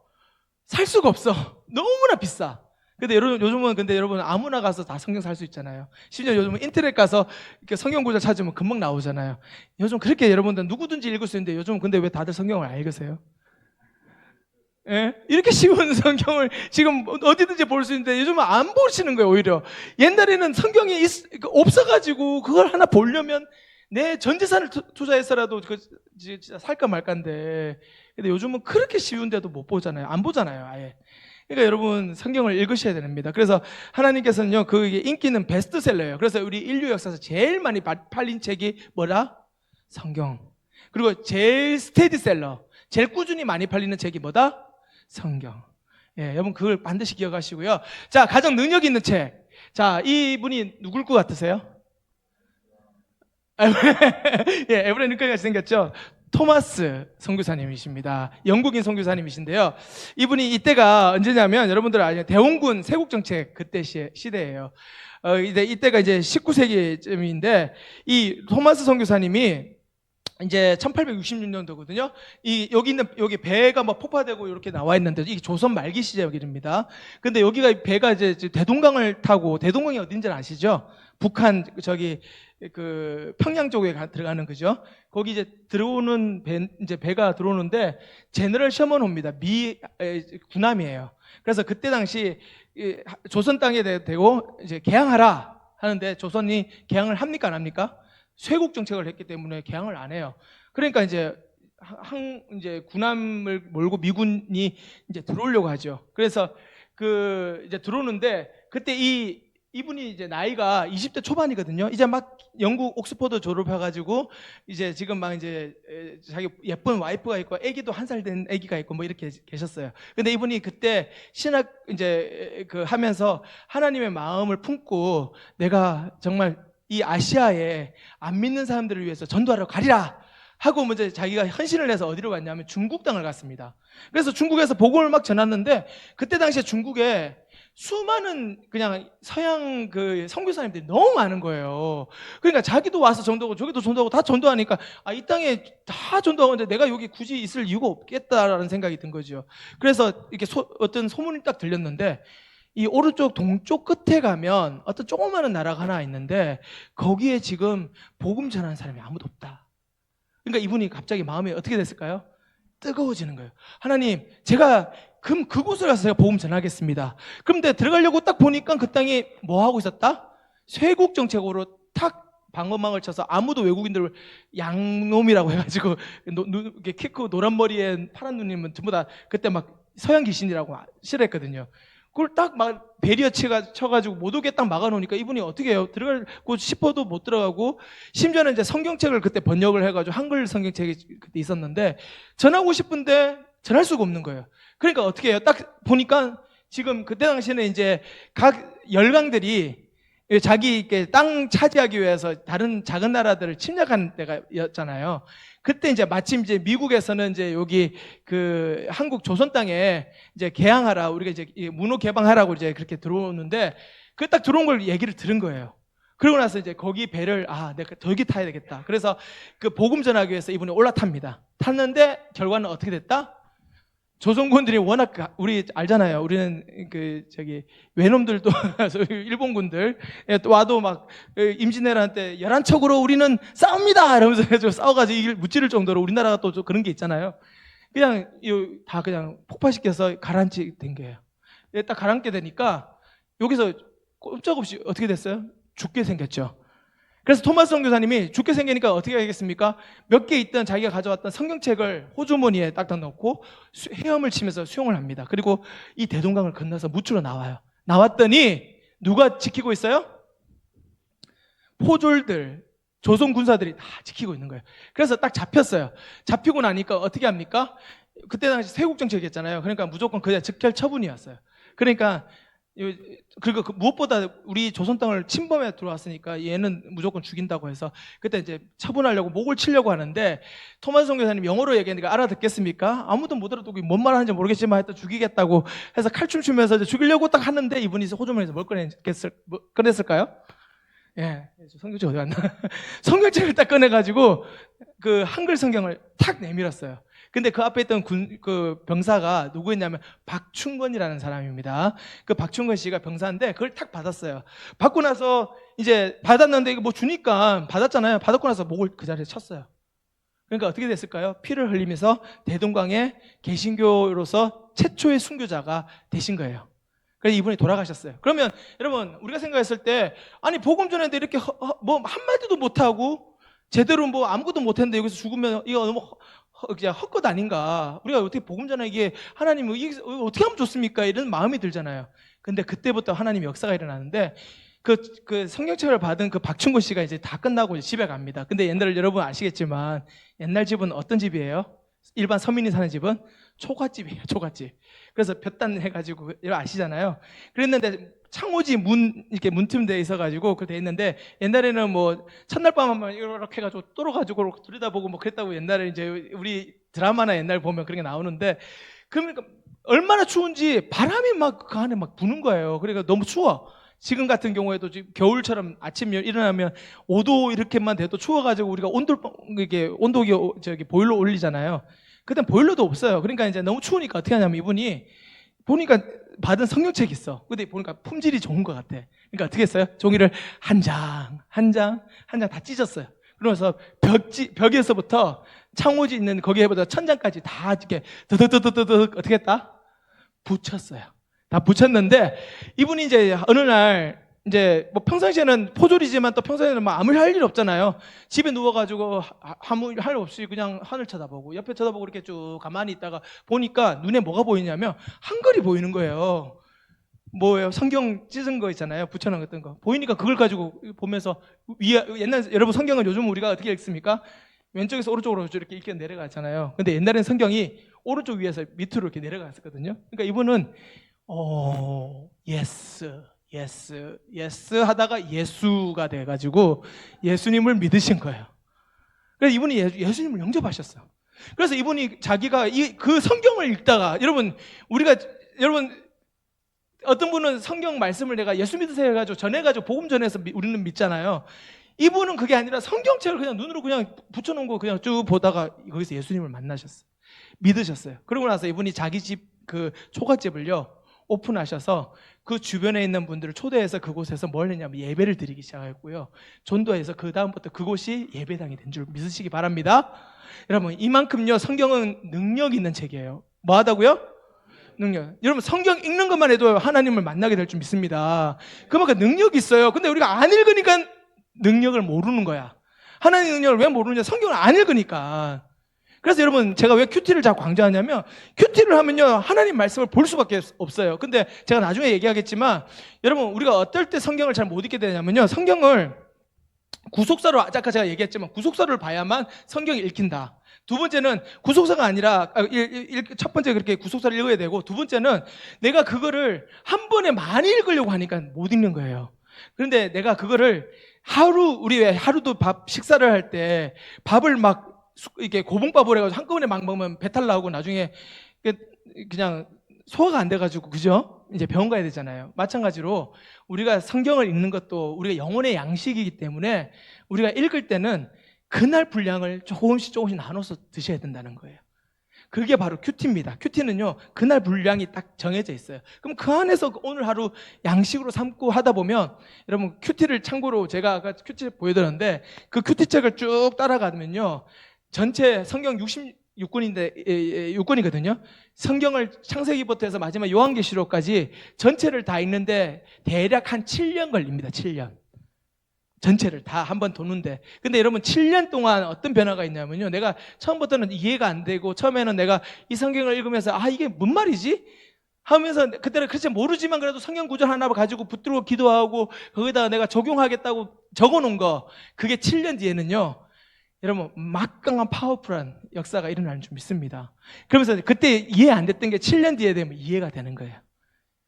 Speaker 1: 살 수가 없어. 너무나 비싸. 근데 요즘은 여러분 아무나 가서 다 성경 살 수 있잖아요. 심지어 요즘은 인터넷 가서 이렇게 성경 구절 찾으면 금방 나오잖아요. 요즘 그렇게 여러분들 누구든지 읽을 수 있는데 요즘 근데 왜 다들 성경을 안 읽으세요? 이렇게 쉬운 성경을 지금 어디든지 볼 수 있는데 요즘은 안 보시는 거예요, 오히려. 옛날에는 성경이 없어가지고 그걸 하나 보려면 내 전 재산을 투자해서라도 진짜 살까 말까인데. 근데 요즘은 그렇게 쉬운데도 못 보잖아요. 안 보잖아요, 아예. 그러니까 여러분 성경을 읽으셔야 됩니다. 그래서 하나님께서는요, 그게 인기 있는 베스트셀러예요. 그래서 우리 인류 역사에서 제일 많이 팔린 책이 뭐다? 성경. 그리고 제일 스테디셀러, 제일 꾸준히 많이 팔리는 책이 뭐다? 성경. 여러분 그걸 반드시 기억하시고요. 자, 가장 능력 있는 책. 자, 이분이 누굴 것 같으세요? 에브라임 링컨 같이 생겼죠? 토마스 선교사님이십니다. 영국인 선교사님이신데요. 이분이 이때가 언제냐면 여러분들 아시죠? 대원군 세국정책 그때 시대예요. 이때가 이제 19세기쯤인데 이 토마스 선교사님이 이제 1866년도거든요. 여기 배가 막 폭파되고 이렇게 나와 있는데 이게 조선 말기 시절입니다. 근데 여기가 배가 이제 대동강을 타고 대동강이 어딘지 아시죠? 북한 평양 쪽에 들어가는 거죠. 거기 이제 들어오는 배가 들어오는데 제너럴 셔먼호입니다. 군함이에요. 그래서 그때 당시 조선 땅에 대고 이제 개항하라 하는데 조선이 개항을 합니까 안 합니까? 쇄국 정책을 했기 때문에 개항을 안 해요. 그러니까 이제 군함을 몰고 미군이 이제 들어오려고 하죠. 그래서 이제 들어오는데 그때 이분이 이제 나이가 20대 초반이거든요. 이제 막 영국 옥스퍼드 졸업해가지고 이제 지금 막 이제 자기 예쁜 와이프가 있고 아기도 1살 된 아기가 있고 뭐 이렇게 계셨어요. 근데 이분이 그때 신학 이제 하면서 하나님의 마음을 품고 내가 정말 이 아시아에 안 믿는 사람들을 위해서 전도하러 가리라 하고 먼저 자기가 헌신을 해서 어디로 갔냐면 중국 땅을 갔습니다. 그래서 중국에서 복음을 막 전했는데 그때 당시에 중국에 수많은 그냥 서양 선교사님들이 너무 많은 거예요. 그러니까 자기도 와서 전도하고 저기도 전도하고 다 전도하니까 이 땅에 다 전도하는데 내가 여기 굳이 있을 이유가 없겠다라는 생각이 든 거죠. 그래서 이렇게 어떤 소문이 딱 들렸는데 이 오른쪽 동쪽 끝에 가면 어떤 조그마한 나라가 하나 있는데 거기에 지금 복음 전하는 사람이 아무도 없다. 그러니까 이분이 갑자기 마음이 어떻게 됐을까요? 뜨거워지는 거예요. 하나님, 제가 그럼 그곳을 가서 제가 복음 전하겠습니다. 그런데 들어가려고 딱 보니까 그 땅이 뭐 하고 있었다? 쇄국 정책으로 탁 방어망을 쳐서 아무도 외국인들을 양놈이라고 해가지고 이렇게 키 크고 노란 머리에 파란 눈이면 전부 다 그때 막 서양 귀신이라고 싫어했거든요. 그걸 딱 막 베리어 쳐가지고 못 오게 딱 막아놓으니까 이분이 어떻게 해요? 들어가고 싶어도 못 들어가고, 심지어는 이제 성경책을 그때 번역을 해가지고 한글 성경책이 그때 있었는데 전하고 싶은데 전할 수가 없는 거예요. 그러니까 어떻게 해요? 딱 보니까 지금 그때 당시에는 이제 각 열강들이 자기 땅 차지하기 위해서 다른 작은 나라들을 침략하는 때가였잖아요. 그때 이제 마침 이제 미국에서는 이제 여기 그 한국 조선 땅에 이제 개항하라, 우리가 이제 문호 개방하라고 이제 그렇게 들어오는데, 그 딱 들어온 걸 얘기를 들은 거예요. 그러고 나서 이제 거기 배를 내가 저기 타야 되겠다. 그래서 그 복음 전하기 위해서 이분이 올라탑니다. 탔는데 결과는 어떻게 됐다? 조선군들이 워낙, 우리 알잖아요. 우리는 외놈들도 일본군들 또 와도 막 임진왜란때 11척으로 우리는 싸웁니다 이러면서 싸워가지고 이길 무찌를 정도로 우리나라가 또 그런 게 있잖아요. 그냥 다 그냥 폭파시켜서 가라앉게 된 거예요. 딱 가라앉게 되니까 여기서 꼼짝없이 어떻게 됐어요? 죽게 생겼죠. 그래서 토마스 선교사님이 죽게 생기니까 어떻게 하겠습니까? 몇 개 있던 자기가 가져왔던 성경책을 호주머니에 딱 넣고 헤엄을 치면서 수용을 합니다. 그리고 이 대동강을 건너서 무추로 나와요. 나왔더니 누가 지키고 있어요? 포졸들, 조선 군사들이 다 지키고 있는 거예요. 그래서 딱 잡혔어요. 잡히고 나니까 어떻게 합니까? 그때 당시 세국정책이었잖아요. 그러니까 무조건 그냥 즉결 처분이었어요. 그러니까 그리고 무엇보다 우리 조선 땅을 침범해 들어왔으니까 얘는 무조건 죽인다고 해서 그때 이제 처분하려고 목을 치려고 하는데, 토마스 선교사님 영어로 얘기하니까 알아듣겠습니까? 아무도 못 알아듣고 뭔 말 하는지 모르겠지만 하여튼 죽이겠다고 해서 칼춤 추면서 이제 죽이려고 딱 하는데, 이분이 호주머니에서 뭘 꺼냈을까요? 예, 성경책 어디 갔나? 성경책을 딱 꺼내가지고 그 한글 성경을 탁 내밀었어요. 근데 그 앞에 있던 그 병사가 누구였냐면 박충건이라는 사람입니다. 그 박충건 씨가 병사인데 그걸 탁 받았어요. 받고 나서 이제 받았는데 이거 뭐 주니까 받았잖아요. 받았고 나서 목을 그 자리에 쳤어요. 그러니까 어떻게 됐을까요? 피를 흘리면서 대동강의 개신교로서 최초의 순교자가 되신 거예요. 그래서 이분이 돌아가셨어요. 그러면 여러분, 우리가 생각했을 때 아니 복음 전했는데 이렇게 뭐 한마디도 못하고 제대로 뭐 아무것도 못했는데 여기서 죽으면 이거 너무 그냥 헛것 아닌가? 우리가 어떻게 복음 전하기에 하나님 이게 어떻게 하면 좋습니까? 이런 마음이 들잖아요. 근데 그때부터 하나님의 역사가 일어나는데, 그 성경책을 받은 그 박충곤 씨가 이제 다 끝나고 이제 집에 갑니다. 근데 옛날 여러분 아시겠지만 옛날 집은 어떤 집이에요? 일반 서민이 사는 집은 초가집이에요. 초가집. 그래서 볕단 해가지고 여러분 아시잖아요. 그랬는데 창호지 이렇게 문틈돼 있어가지고 그돼 있는데, 옛날에는 뭐 첫날 밤 한번 이렇게 해가지고 뚫어가지고 들여다보고 뭐 그랬다고 옛날에 이제 우리 드라마나 옛날 보면 그런 게 나오는데, 그러니까 얼마나 추운지 바람이 막 그 안에 막 부는 거예요. 그러니까 너무 추워. 지금 같은 경우에도 지금 겨울처럼 아침 일어나면 5도 이렇게만 돼도 추워가지고 우리가 온도계 보일러 올리잖아요. 그땐 보일러도 없어요. 그러니까 이제 너무 추우니까 어떻게 하냐면 이분이 보니까 받은 성경책이 있어. 근데 보니까 품질이 좋은 것 같아. 그러니까 어떻게 했어요? 종이를 한 장 다 찢었어요. 그러면서 벽에서부터 창호지 있는 거기에보다 천장까지 다 이렇게 드드드드드 어떻게 했다? 붙였어요. 다 붙였는데, 이분이 이제 어느 날 이제 뭐 평상시에는 포졸이지만 또 평소에는 뭐 아무 할 일 없잖아요. 집에 누워가지고 아무 할 일 없이 그냥 하늘 쳐다보고 옆에 쳐다보고 이렇게 쭉 가만히 있다가 보니까 눈에 뭐가 보이냐면 한글이 보이는 거예요. 뭐예요? 성경 찢은 거 있잖아요. 붙여놓은 어떤 거 보이니까 그걸 가지고 보면서 옛날 여러분 성경은 요즘 우리가 어떻게 읽습니까? 왼쪽에서 오른쪽으로 이렇게 읽게 내려가잖아요. 근데 옛날에는 성경이 오른쪽 위에서 밑으로 이렇게 내려갔었거든요. 그러니까 이분은 예스 하다가 예수가 돼가지고 예수님을 믿으신 거예요. 그래서 이분이 예수님을 영접하셨어요. 그래서 이분이 자기가 그 성경을 읽다가, 여러분 어떤 분은 성경 말씀을 내가 예수 믿으세요 해가지고 전해가지고 복음 전해서 우리는 믿잖아요. 이분은 그게 아니라 성경책을 그냥 눈으로 그냥 붙여놓은 거 그냥 쭉 보다가 거기서 예수님을 만나셨어요. 믿으셨어요. 그러고 나서 이분이 자기 집 그 초가집을요 오픈하셔서 그 주변에 있는 분들을 초대해서 그곳에서 뭘 했냐면 예배를 드리기 시작했고요. 전도해서 그 다음부터 그곳이 예배당이 된 줄 믿으시기 바랍니다. 여러분, 이만큼요 성경은 능력 있는 책이에요. 뭐 하다고요? 능력. 여러분, 성경 읽는 것만 해도 하나님을 만나게 될 줄 믿습니다. 그만큼 능력이 있어요. 근데 우리가 안 읽으니까 능력을 모르는 거야. 하나님의 능력을 왜 모르느냐? 성경을 안 읽으니까. 그래서 여러분, 제가 왜 큐티를 자꾸 강조하냐면, 큐티를 하면요, 하나님 말씀을 볼 수밖에 없어요. 근데 제가 나중에 얘기하겠지만, 여러분, 우리가 어떨 때 성경을 잘 못 읽게 되냐면요, 성경을 구속사로, 아까 제가 얘기했지만, 구속사를 봐야만 성경이 읽힌다. 두 번째는 구속사가 아니라, 첫 번째 그렇게 구속사를 읽어야 되고, 두 번째는 내가 그거를 한 번에 많이 읽으려고 하니까 못 읽는 거예요. 그런데 내가 그거를 우리 왜 하루도 식사를 할 때 밥을 막 이렇게 고봉밥을 해가지고 한꺼번에 막 먹으면 배탈 나오고 나중에 그냥 소화가 안 돼가지고, 그죠? 이제 병원 가야 되잖아요. 마찬가지로 우리가 성경을 읽는 것도 우리가 영혼의 양식이기 때문에 우리가 읽을 때는 그날 분량을 조금씩 나눠서 드셔야 된다는 거예요. 그게 바로 큐티입니다. 큐티는요, 그날 분량이 딱 정해져 있어요. 그럼 그 안에서 오늘 하루 양식으로 삼고 하다 보면, 여러분, 큐티를 참고로 제가 아까 큐티 보여드렸는데, 그 큐티책을 쭉 따라가면요, 전체 성경 66권인데, 6권이거든요. 성경을 창세기부터 해서 마지막 요한계시록까지 전체를 다 읽는데 대략 한 7년 걸립니다. 7년. 전체를 다 한번 도는데. 근데 여러분, 7년 동안 어떤 변화가 있냐면요, 내가 처음부터는 이해가 안 되고, 처음에는 내가 이 성경을 읽으면서 이게 뭔 말이지? 하면서 그때는 글쎄 모르지만 그래도 성경 구절 하나 가지고 붙들고 기도하고 거기다가 내가 적용하겠다고 적어놓은 거, 그게 7년 뒤에는요, 여러분, 막강한 파워풀한 역사가 일어나는 줄 믿습니다. 그러면서 그때 이해 안 됐던 게 7년 뒤에 되면 이해가 되는 거예요.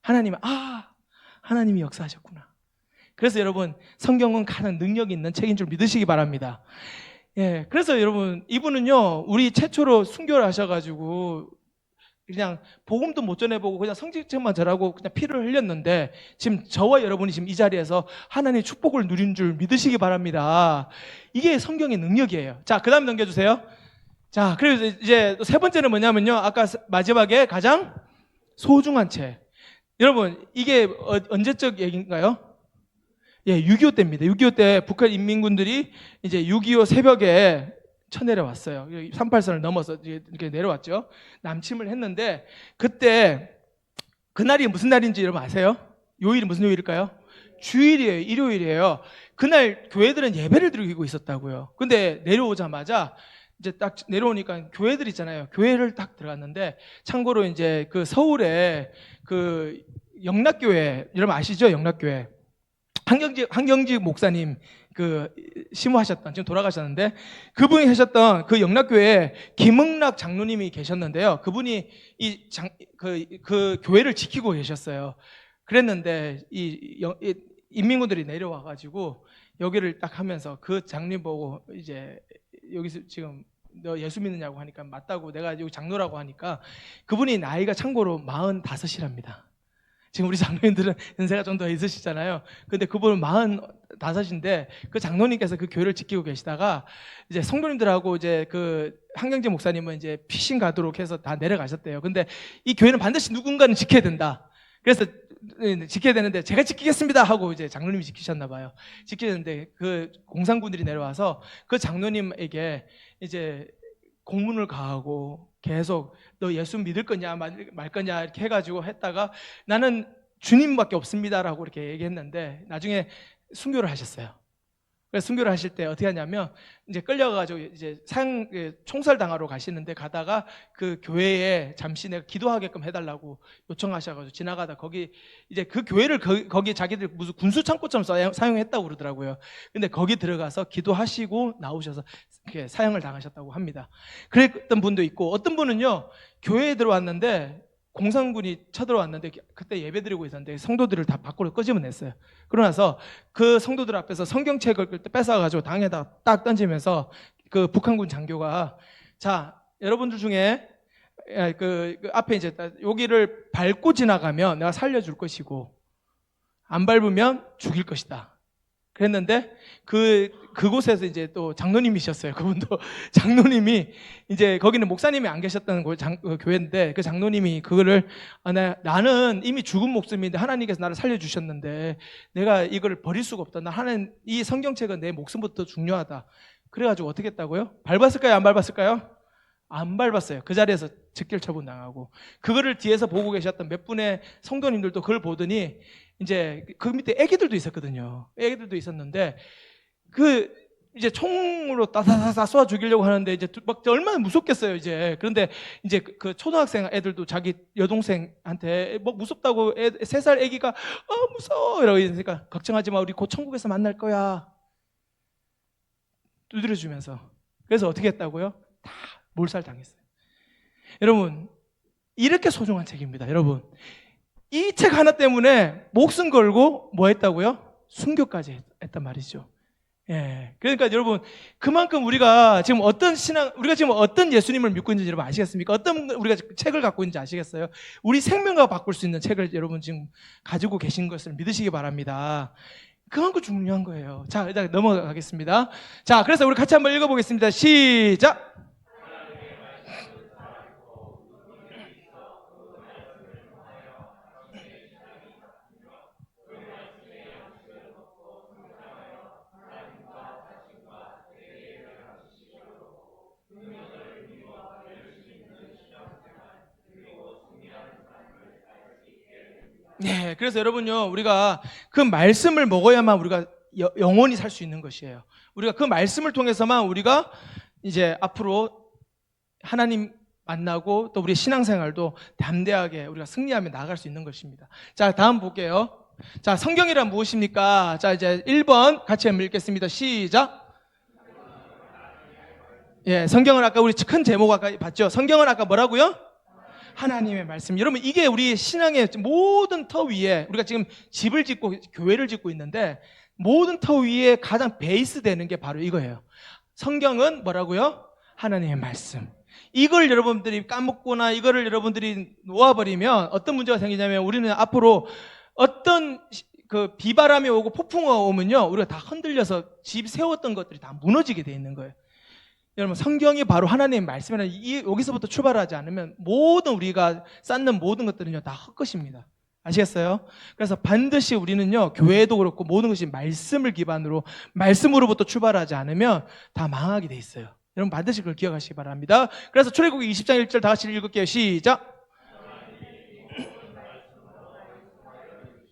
Speaker 1: 하나님이 역사하셨구나. 그래서 여러분, 성경은 가장 능력이 있는 책인 줄 믿으시기 바랍니다. 예, 그래서 여러분, 이분은요, 우리 최초로 순교를 하셔가지고 그냥 복음도 못 전해보고 그냥 성직책만 전하고 그냥 피를 흘렸는데, 지금 저와 여러분이 지금 이 자리에서 하나님의 축복을 누린 줄 믿으시기 바랍니다. 이게 성경의 능력이에요. 자, 그 다음 넘겨주세요. 자, 그래서 이제 세 번째는 뭐냐면요, 아까 마지막에 가장 소중한 책. 여러분, 이게 언제적 얘기인가요? 예, 6.25 때입니다. 6.25 때 북한 인민군들이 이제 6.25 새벽에 쳐내려왔어요. 38선을 넘어서 이렇게 내려왔죠. 남침을 했는데, 그때 그날이 무슨 날인지 여러분 아세요? 요일이 무슨 요일일까요? 주일이에요. 일요일이에요. 그날 교회들은 예배를 드리고 있었다고요. 근데 내려오자마자 이제 딱 내려오니까 교회들 있잖아요. 교회를 딱 들어갔는데, 참고로 이제 그 서울에 그 영락교회, 여러분 아시죠? 영락교회. 한경직 목사님 심호하셨던, 지금 돌아가셨는데, 그분이 하셨던 그 영락교회에 김흥락 장로님이 계셨는데요. 그분이 그 교회를 지키고 계셨어요. 그랬는데 이 인민군들이 내려와가지고 여기를 딱 하면서 그 장님 보고 이제 여기서 지금 너 예수 믿느냐고 하니까 맞다고, 내가 여기 장로라고 하니까, 그분이 나이가 참고로 45이랍니다. 지금 우리 장로님들은 연세가 좀 더 있으시잖아요. 근데 그분은 45인데 그 장로님께서 그 교회를 지키고 계시다가 이제 성도님들하고 이제 그 한경재 목사님은 이제 피신 가도록 해서 다 내려가셨대요. 근데 이 교회는 반드시 누군가는 지켜야 된다. 그래서 지켜야 되는데 제가 지키겠습니다 하고 이제 장로님이 지키셨나 봐요. 지키는데 그 공산군들이 내려와서 그 장로님에게 이제 공문을 가하고 계속 너 예수 믿을 거냐 말 거냐 이렇게 해가지고 했다가, 나는 주님밖에 없습니다라고 이렇게 얘기했는데 나중에 순교를 하셨어요. 그래서 순교를 하실 때 어떻게 하냐면, 이제 끌려가지고 이제 총살 당하러 가시는데, 가다가 그 교회에 잠시 내가 기도하게끔 해달라고 요청하셔가지고 지나가다 거기 이제 그 교회를 거기 자기들 무슨 군수 창고처럼 사용했다고 그러더라고요. 근데 거기 들어가서 기도하시고 나오셔서 이렇게 사형을 당하셨다고 합니다. 그랬던 분도 있고, 어떤 분은요, 교회에 들어왔는데 공산군이 쳐들어왔는데 그때 예배드리고 있었는데 성도들을 다 밖으로 끄집어냈어요. 그러나서 그 성도들 앞에서 성경책을 뺏어가지고 당에다 딱 던지면서 그 북한군 장교가, 자, 여러분들 중에 그 앞에 이제 여기를 밟고 지나가면 내가 살려줄 것이고 안 밟으면 죽일 것이다. 그랬는데 그곳에서 이제 또 장로님이셨어요. 그분도 장로님이 이제 거기는 목사님이 안 계셨던 교회인데, 그 장로님이 그거를 나는 이미 죽은 목숨인데 하나님께서 나를 살려주셨는데 내가 이걸 버릴 수가 없다. 하나님, 이 성경책은 내 목숨부터 중요하다. 그래가지고 어떻게 했다고요? 밟았을까요? 안 밟았을까요? 안 밟았어요. 그 자리에서 즉결 처분당하고, 그거를 뒤에서 보고 계셨던 몇 분의 성도님들도 그걸 보더니 이제 그 밑에 애기들도 있었거든요. 애기들도 있었는데 이제 총으로 따다다다 쏴 죽이려고 하는데 이제 막 얼마나 무섭겠어요, 이제. 그런데 이제 그 초등학생 애들도 자기 여동생한테 뭐 무섭다고 3살 애기가 무서워 이러고 있으니까 걱정하지 마, 우리 곧 천국에서 만날 거야. 두드려주면서. 그래서 어떻게 했다고요? 다 몰살당했어요. 여러분, 이렇게 소중한 책입니다. 여러분, 이 책 하나 때문에 목숨 걸고 뭐 했다고요? 순교까지 했단 말이죠. 예. 그러니까 여러분, 그만큼 우리가 지금 우리가 지금 어떤 예수님을 믿고 있는지 여러분 아시겠습니까? 어떤 우리가 책을 갖고 있는지 아시겠어요? 우리 생명과 바꿀 수 있는 책을 여러분 지금 가지고 계신 것을 믿으시기 바랍니다. 그만큼 중요한 거예요. 자, 일단 넘어가겠습니다. 자, 그래서 우리 같이 한번 읽어보겠습니다. 시작! 네, 그래서 여러분요, 우리가 그 말씀을 먹어야만 우리가 영원히 살 수 있는 것이에요. 우리가 그 말씀을 통해서만 우리가 이제 앞으로 하나님 만나고 또 우리 신앙생활도 담대하게 우리가 승리하며 나아갈 수 있는 것입니다. 자, 다음 볼게요. 자, 성경이란 무엇입니까? 자, 이제 1번 같이 한번 읽겠습니다. 시작. 예, 성경은 아까 우리 큰 제목 아까 봤죠? 성경은 아까 뭐라고요? 하나님의 말씀. 여러분, 이게 우리 신앙의 모든 터 위에, 우리가 지금 집을 짓고 교회를 짓고 있는데 모든 터 위에 가장 베이스 되는 게 바로 이거예요. 성경은 뭐라고요? 하나님의 말씀. 이걸 여러분들이 까먹거나 이거를 여러분들이 놓아버리면 어떤 문제가 생기냐면, 우리는 앞으로 어떤 그 비바람이 오고 폭풍우가 오면요, 우리가 다 흔들려서 집 세웠던 것들이 다 무너지게 돼 있는 거예요. 여러분, 성경이 바로 하나님의 말씀이라는 여기서부터 출발하지 않으면 모든 우리가 쌓는 모든 것들은요 다 헛것입니다. 아시겠어요? 그래서 반드시 우리는요, 교회도 그렇고 모든 것이 말씀을 기반으로, 말씀으로부터 출발하지 않으면 다 망하게 돼 있어요. 여러분, 반드시 그걸 기억하시기 바랍니다. 그래서 출애굽기 20장 1절 다 같이 읽을게요. 시작.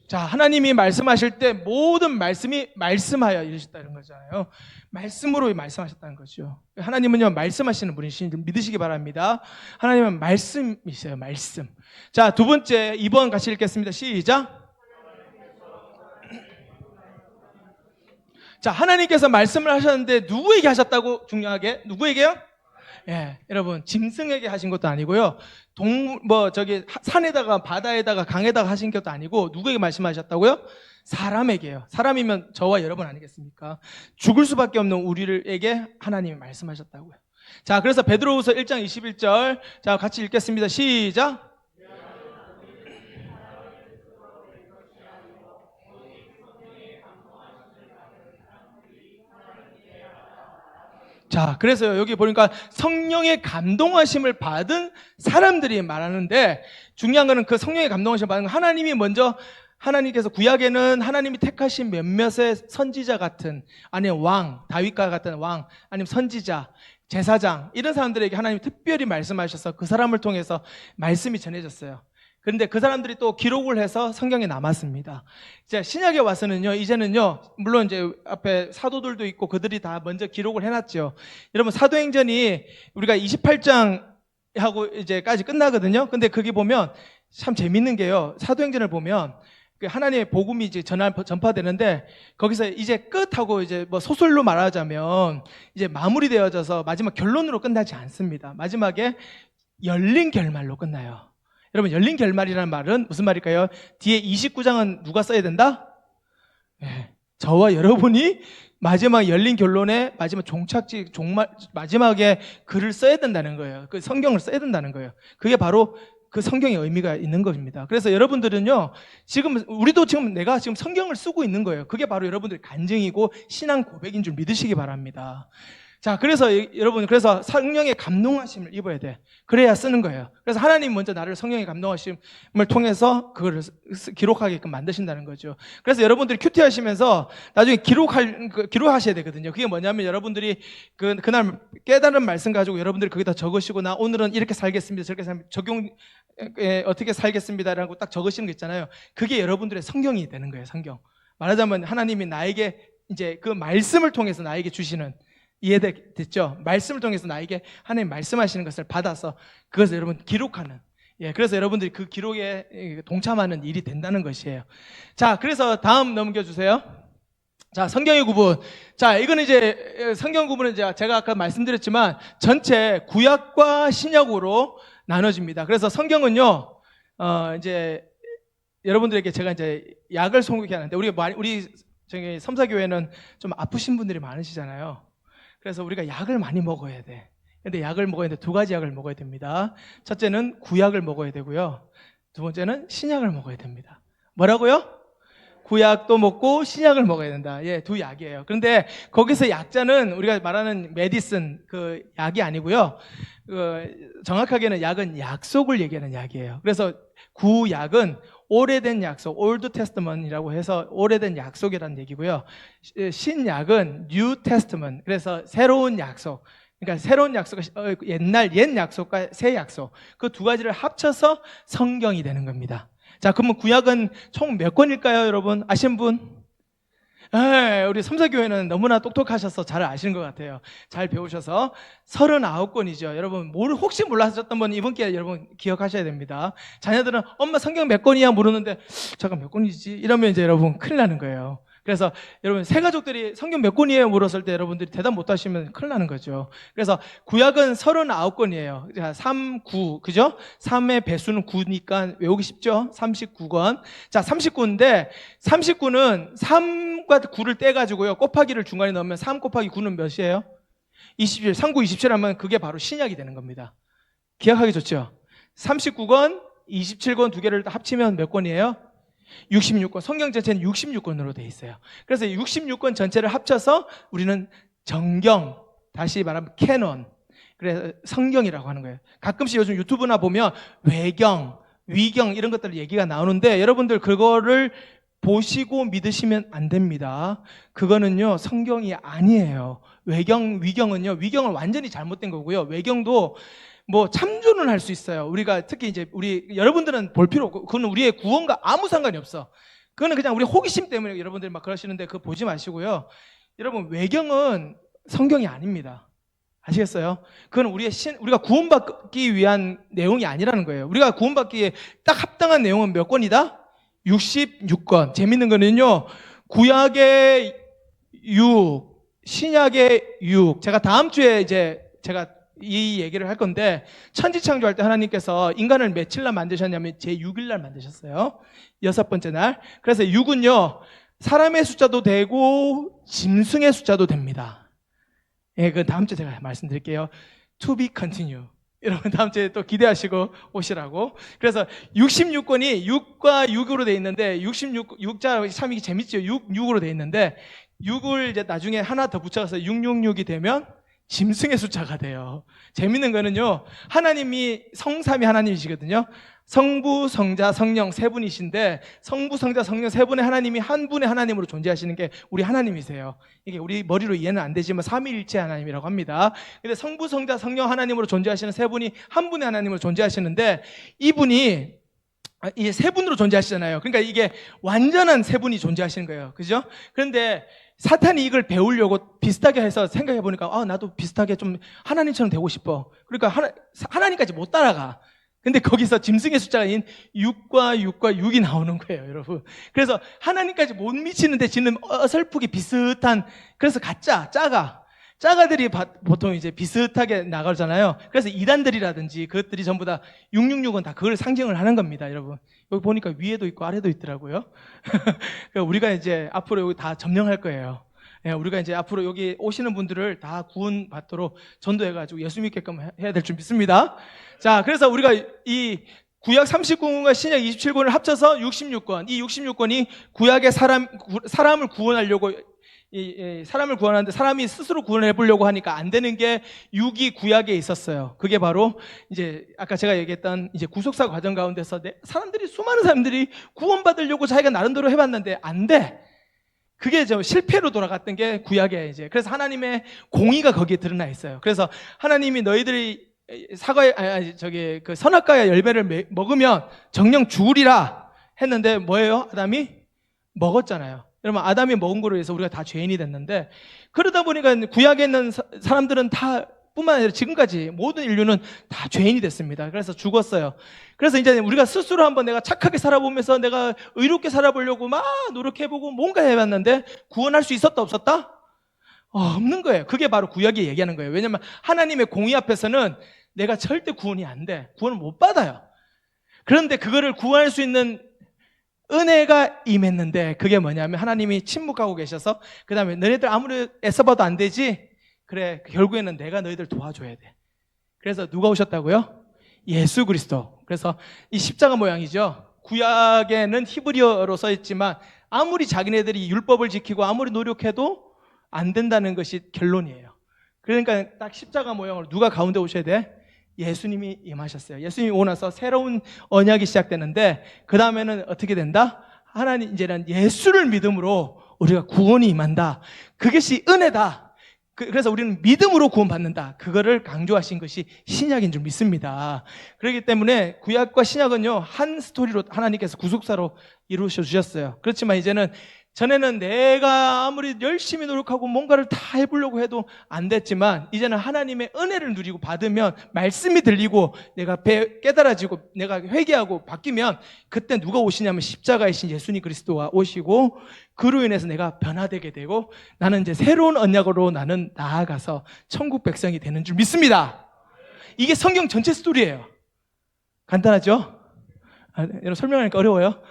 Speaker 1: 자, 하나님이 말씀하실 때 모든 말씀이 말씀하여 이르셨다 이런 거잖아요. 말씀으로 말씀하셨다는 거죠. 하나님은요, 말씀하시는 분이신 줄 믿으시기 바랍니다. 하나님은 말씀이세요, 말씀. 자, 두 번째 2번 같이 읽겠습니다. 시작. 자, 하나님께서 말씀을 하셨는데 누구에게 하셨다고? 중요하게 누구에게요? 예, 여러분, 짐승에게 하신 것도 아니고요, 산에다가 바다에다가 강에다가 하신 것도 아니고, 누구에게 말씀하셨다고요? 사람에게요. 사람이면 저와 여러분 아니겠습니까? 죽을 수밖에 없는 우리에게 하나님이 말씀하셨다고요. 자, 그래서 베드로후서 1장 21절 자, 같이 읽겠습니다. 시작. 자, 그래서 여기 보니까 성령의 감동하심을 받은 사람들이 말하는데, 중요한 거는 그 성령의 감동하심을 받은 하나님이 먼저, 하나님께서 구약에는 하나님이 택하신 몇몇의 선지자 같은, 아니면 왕, 다윗과 같은 왕, 아니면 선지자, 제사장, 이런 사람들에게 하나님이 특별히 말씀하셔서 그 사람을 통해서 말씀이 전해졌어요. 그런데 그 사람들이 또 기록을 해서 성경에 남았습니다. 이제 신약에 와서는요, 이제는요, 물론 이제 앞에 사도들도 있고 그들이 다 먼저 기록을 해놨죠. 여러분, 사도행전이 우리가 28장 하고 이제까지 끝나거든요. 근데 거기 보면 참 재밌는 게요, 사도행전을 보면 하나님의 복음이 이제 전파되는데, 거기서 이제 끝하고 이제 뭐 소설로 말하자면 이제 마무리되어져서 마지막 결론으로 끝나지 않습니다. 마지막에 열린 결말로 끝나요. 여러분, 열린 결말이라는 말은 무슨 말일까요? 뒤에 29장은 누가 써야 된다? 네, 저와 여러분이 마지막 열린 결론에 마지막 마지막에 글을 써야 된다는 거예요. 그 성경을 써야 된다는 거예요. 그게 바로 그 성경의 의미가 있는 것입니다. 그래서 여러분들은요, 내가 지금 성경을 쓰고 있는 거예요. 그게 바로 여러분들의 간증이고 신앙 고백인 줄 믿으시기 바랍니다. 자, 그래서 여러분, 그래서 성령의 감동하심을 입어야 돼. 그래야 쓰는 거예요. 그래서 하나님 먼저 나를 성령의 감동하심을 통해서 그걸 기록하게끔 만드신다는 거죠. 그래서 여러분들이 큐티 하시면서 나중에 기록하셔야 되거든요. 그게 뭐냐면, 여러분들이 그날 깨달은 말씀 가지고 여러분들이 거기다 적으시고, 나 오늘은 이렇게 살겠습니다, 저렇게 어떻게 살겠습니다라고 딱 적으시는 거 있잖아요. 그게 여러분들의 성경이 되는 거예요, 성경. 말하자면 하나님이 나에게 이제 그 말씀을 통해서 나에게 주시는, 이해됐죠? 말씀을 통해서 나에게 하나님 말씀하시는 것을 받아서 그것을 여러분 기록하는, 그래서 여러분들이 그 기록에 동참하는 일이 된다는 것이에요. 자, 그래서 다음 넘겨주세요. 자, 성경의 구분. 자, 이거는 이제 성경 구분은 제가 아까 말씀드렸지만 전체 구약과 신약으로 나눠집니다. 그래서 성경은요, 이제 여러분들에게 제가 이제 약을 송국해 하는데, 우리 저기 섬사교회는 좀 아프신 분들이 많으시잖아요. 그래서 우리가 약을 많이 먹어야 돼. 근데 약을 먹어야 되는데 두 가지 약을 먹어야 됩니다. 첫째는 구약을 먹어야 되고요. 두 번째는 신약을 먹어야 됩니다. 뭐라고요? 구약도 먹고 신약을 먹어야 된다. 두 약이에요. 그런데 거기서 약자는 우리가 말하는 메디슨 그 약이 아니고요. 정확하게는 약은 약속을 얘기하는 약이에요. 그래서 구약은 오래된 약속, 올드 테스트먼이라고 해서 오래된 약속이라는 얘기고요. 신약은 뉴 테스트먼, 그래서 새로운 약속. 그러니까 새로운 약속, 옛 약속과 새 약속, 그 두 가지를 합쳐서 성경이 되는 겁니다. 자, 그러면 구약은 총 몇 권일까요, 여러분? 아시는 분? 우리 섬사교회는 너무나 똑똑하셔서 잘 아시는 것 같아요. 잘 배우셔서 39권이죠. 여러분, 혹시 몰라셨던 분 이번 기회에 여러분 기억하셔야 됩니다. 자녀들은 엄마 성경 몇 권이야 물었는데 잠깐 몇 권이지? 이러면 이제 여러분 큰일 나는 거예요. 그래서 여러분 새 가족들이 성경 몇 권이에요 물었을 때 여러분들이 대답 못 하시면 큰일 나는 거죠. 그래서 구약은 39권이에요. 자, 3, 9, 그죠? 3의 배수는 9니까 외우기 쉽죠? 39권. 자, 39인데 39는 3과 9를 떼가지고요. 곱하기를 중간에 넣으면 3 곱하기 9는 몇이에요? 27. 3, 9, 27 하면 그게 바로 신약이 되는 겁니다. 기억하기 좋죠? 39권, 27권 두 개를 합치면 몇 권이에요? 66권. 성경 전체는 66권으로 되어 있어요. 그래서 66권 전체를 합쳐서 우리는 정경, 다시 말하면 캐논, 그래서 성경이라고 하는 거예요. 가끔씩 요즘 유튜브나 보면 외경, 위경 이런 것들 얘기가 나오는데 여러분들 그거를 보시고 믿으시면 안 됩니다. 그거는요 성경이 아니에요. 외경, 위경은요, 위경은 완전히 잘못된 거고요. 외경도 뭐 참조는 할 수 있어요. 우리가 특히 이제 여러분들은 볼 필요 없고 그거는 우리의 구원과 아무 상관이 없어. 그거는 그냥 우리 호기심 때문에 여러분들이 막 그러시는데 그거 보지 마시고요. 여러분 외경은 성경이 아닙니다. 아시겠어요? 그건 우리가 구원받기 위한 내용이 아니라는 거예요. 우리가 구원받기에 딱 합당한 내용은 몇 권이다? 66권. 재밌는 거는요, 구약의 6, 신약의 6. 제가 다음 주에 제가 이 얘기를 할 건데, 천지창조할 때 하나님께서 인간을 며칠 날 만드셨냐면 제6일 날 만드셨어요. 6번째 날. 그래서 6은요, 사람의 숫자도 되고 짐승의 숫자도 됩니다. 그 다음 주에 제가 말씀드릴게요. To be continue. 여러분 다음 주에 또 기대하시고 오시라고. 그래서 66권이 6과 6으로 되어 있는데 6자 참 이게 재밌죠. 6으로 되어 있는데 6을 이제 나중에 하나 더 붙여서 666이 되면 짐승의 숫자가 돼요. 재밌는 거는요, 하나님이 성삼위 하나님이시거든요. 성부, 성자, 성령 세 분이신데 성부, 성자, 성령 세 분의 하나님이 한 분의 하나님으로 존재하시는 게 우리 하나님이세요. 이게 우리 머리로 이해는 안 되지만 삼위일체 하나님이라고 합니다. 근데 성부, 성자, 성령 하나님으로 존재하시는 세 분이 한 분의 하나님으로 존재하시는데 이분이 이 세 분으로 존재하시잖아요. 그러니까 이게 완전한 세 분이 존재하시는 거예요. 그죠? 그런데 사탄이 이걸 배우려고 비슷하게 해서 생각해 보니까 나도 비슷하게 좀 하나님처럼 되고 싶어. 그러니까 하나님까지 못 따라가. 근데 거기서 짐승의 숫자인 6과 6이 나오는 거예요, 여러분. 그래서 하나님까지 못 미치는데 지는 어설프게 비슷한, 그래서 짜가들이 보통 이제 비슷하게 나가잖아요. 그래서 이단들이라든지 그것들이 전부 다 666은 다 그걸 상징을 하는 겁니다, 여러분. 여기 보니까 위에도 있고 아래도 있더라고요. 우리가 이제 앞으로 여기 다 점령할 거예요. 우리가 이제 앞으로 여기 오시는 분들을 다 구원 받도록 전도해가지고 예수 믿게끔 해야 될 줄 믿습니다. 자, 그래서 우리가 이 구약 39권과 신약 27권을 합쳐서 66권, 이 66권이 구약의 사람을 구원하려고, 사람을 구원하는데 사람이 스스로 구원을 해보려고 하니까 안 되는 게 6이 구약에 있었어요. 그게 바로 이제 아까 제가 얘기했던 이제 구속사 과정 가운데서 수많은 사람들이 구원받으려고 자기가 나름대로 해봤는데 안 돼. 그게 실패로 돌아갔던 게 구약에 이제. 그래서 하나님의 공의가 거기에 드러나 있어요. 그래서 하나님이 너희들이 그 선악과의 열매를 먹으면 정령 죽으리라 했는데 뭐예요? 아담이 먹었잖아요. 여러분, 아담이 먹은 거로 해서 우리가 다 죄인이 됐는데, 그러다 보니까 구약에 있는 사람들은 다 뿐만 아니라 지금까지 모든 인류는 다 죄인이 됐습니다. 그래서 죽었어요. 그래서 이제 우리가 스스로 한번 내가 착하게 살아보면서 내가 의롭게 살아보려고 막 노력해보고 뭔가 해봤는데 구원할 수 있었다 없었다? 없는 거예요. 그게 바로 구약이 얘기하는 거예요. 왜냐하면 하나님의 공의 앞에서는 내가 절대 구원이 안 돼. 구원을 못 받아요. 그런데 그거를 구할 수 있는 은혜가 임했는데, 그게 뭐냐면 하나님이 침묵하고 계셔서 그 다음에 너희들 아무리 애써봐도 안 되지? 그래, 결국에는 내가 너희들 도와줘야 돼. 그래서 누가 오셨다고요? 예수 그리스도. 그래서 이 십자가 모양이죠. 구약에는 히브리어로 써 있지만 아무리 자기네들이 율법을 지키고 아무리 노력해도 안 된다는 것이 결론이에요. 그러니까 딱 십자가 모양으로 누가 가운데 오셔야 돼? 예수님이 임하셨어요. 예수님이 오고 나서 새로운 언약이 시작되는데, 그 다음에는 어떻게 된다? 하나님, 이제는 예수를 믿음으로 우리가 구원이 임한다. 그것이 은혜다. 그래서 우리는 믿음으로 구원받는다. 그거를 강조하신 것이 신약인 줄 믿습니다. 그렇기 때문에 구약과 신약은요, 한 스토리로 하나님께서 구속사로 이루셔 주셨어요. 그렇지만 이제는, 전에는 내가 아무리 열심히 노력하고 뭔가를 다 해보려고 해도 안 됐지만, 이제는 하나님의 은혜를 누리고 받으면, 말씀이 들리고 내가 깨달아지고 내가 회개하고 바뀌면, 그때 누가 오시냐면 십자가이신 예수님 그리스도가 오시고, 그로 인해서 내가 변화되게 되고, 나는 이제 새로운 언약으로 나는 나아가서 천국 백성이 되는 줄 믿습니다. 이게 성경 전체 스토리예요. 간단하죠? 여러분, 설명하니까 어려워요?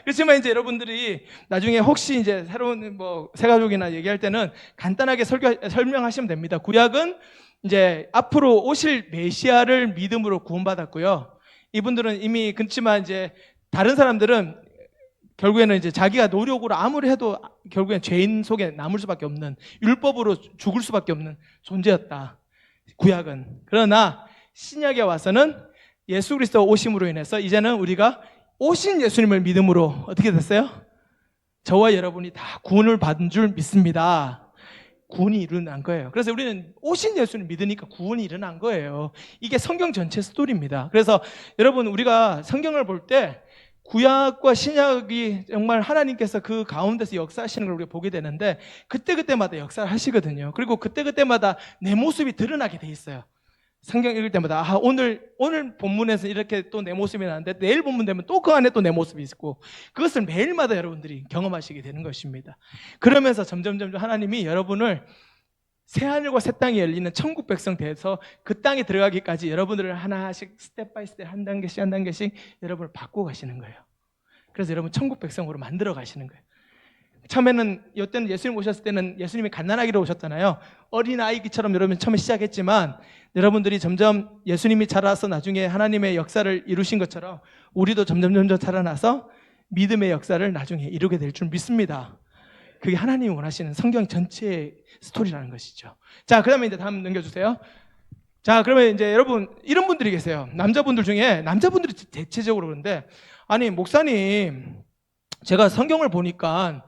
Speaker 1: 그렇지만 이제 여러분들이 나중에 혹시 이제 새로운 새가족이나 얘기할 때는 간단하게 설명하시면 됩니다. 구약은 이제 앞으로 오실 메시아를 믿음으로 구원받았고요. 이분들은 이미, 그렇지만 이제 다른 사람들은 결국에는 이제 자기가 노력으로 아무리 해도 결국엔 죄인 속에 남을 수밖에 없는, 율법으로 죽을 수밖에 없는 존재였다, 구약은. 그러나 신약에 와서는 예수 그리스도 오심으로 인해서 이제는 우리가 오신 예수님을 믿음으로 어떻게 됐어요? 저와 여러분이 다 구원을 받은 줄 믿습니다. 구원이 일어난 거예요. 그래서 우리는 오신 예수를 믿으니까 구원이 일어난 거예요. 이게 성경 전체 스토리입니다. 그래서 여러분, 우리가 성경을 볼 때 구약과 신약이 정말 하나님께서 그 가운데서 역사하시는 걸 우리가 보게 되는데, 그때그때마다 역사를 하시거든요. 그리고 그때그때마다 내 모습이 드러나게 돼 있어요. 성경 읽을 때마다 오늘 본문에서 이렇게 또 내 모습이 나는데, 내일 본문 되면 또 그 안에 또 내 모습이 있고, 그것을 매일마다 여러분들이 경험하시게 되는 것입니다. 그러면서 점점 하나님이 여러분을 새하늘과 새 땅이 열리는 천국 백성 돼서 그 땅에 들어가기까지 여러분들을 하나씩 스텝 바이 스텝 한 단계씩 여러분을 바꾸어 가시는 거예요. 그래서 여러분 천국 백성으로 만들어 가시는 거예요. 처음에는, 이때는 예수님 오셨을 때는 예수님이 갓난아기로 오셨잖아요. 어린아이처럼 여러분 처음에 시작했지만, 여러분들이 점점 예수님이 자라서 나중에 하나님의 역사를 이루신 것처럼 우리도 점점 자라나서 믿음의 역사를 나중에 이루게 될 줄 믿습니다. 그게 하나님이 원하시는 성경 전체의 스토리라는 것이죠. 자, 그 다음에 이제 다음 넘겨주세요. 자, 그러면 이제 여러분, 이런 분들이 계세요. 남자분들 중에, 남자분들이 대체적으로 그런데, 아니 목사님, 제가 성경을 보니까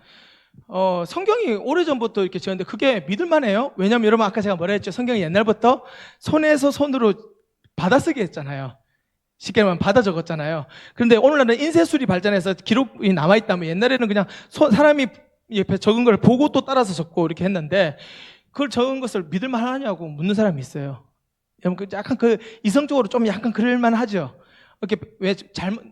Speaker 1: 성경이 오래전부터 이렇게 지었는데 그게 믿을만해요? 왜냐하면 여러분, 아까 제가 뭐라 했죠? 성경이 옛날부터 손에서 손으로 받아쓰기 했잖아요. 쉽게 말하면 받아 적었잖아요. 그런데 오늘날은 인쇄술이 발전해서 기록이 남아있다면, 옛날에는 그냥 사람이 옆에 적은 걸 보고 또 따라서 적고 이렇게 했는데, 그걸 적은 것을 믿을만 하냐고 묻는 사람이 있어요. 여러분, 약간 이성적으로 좀 약간 그럴만 하죠. 이렇게 왜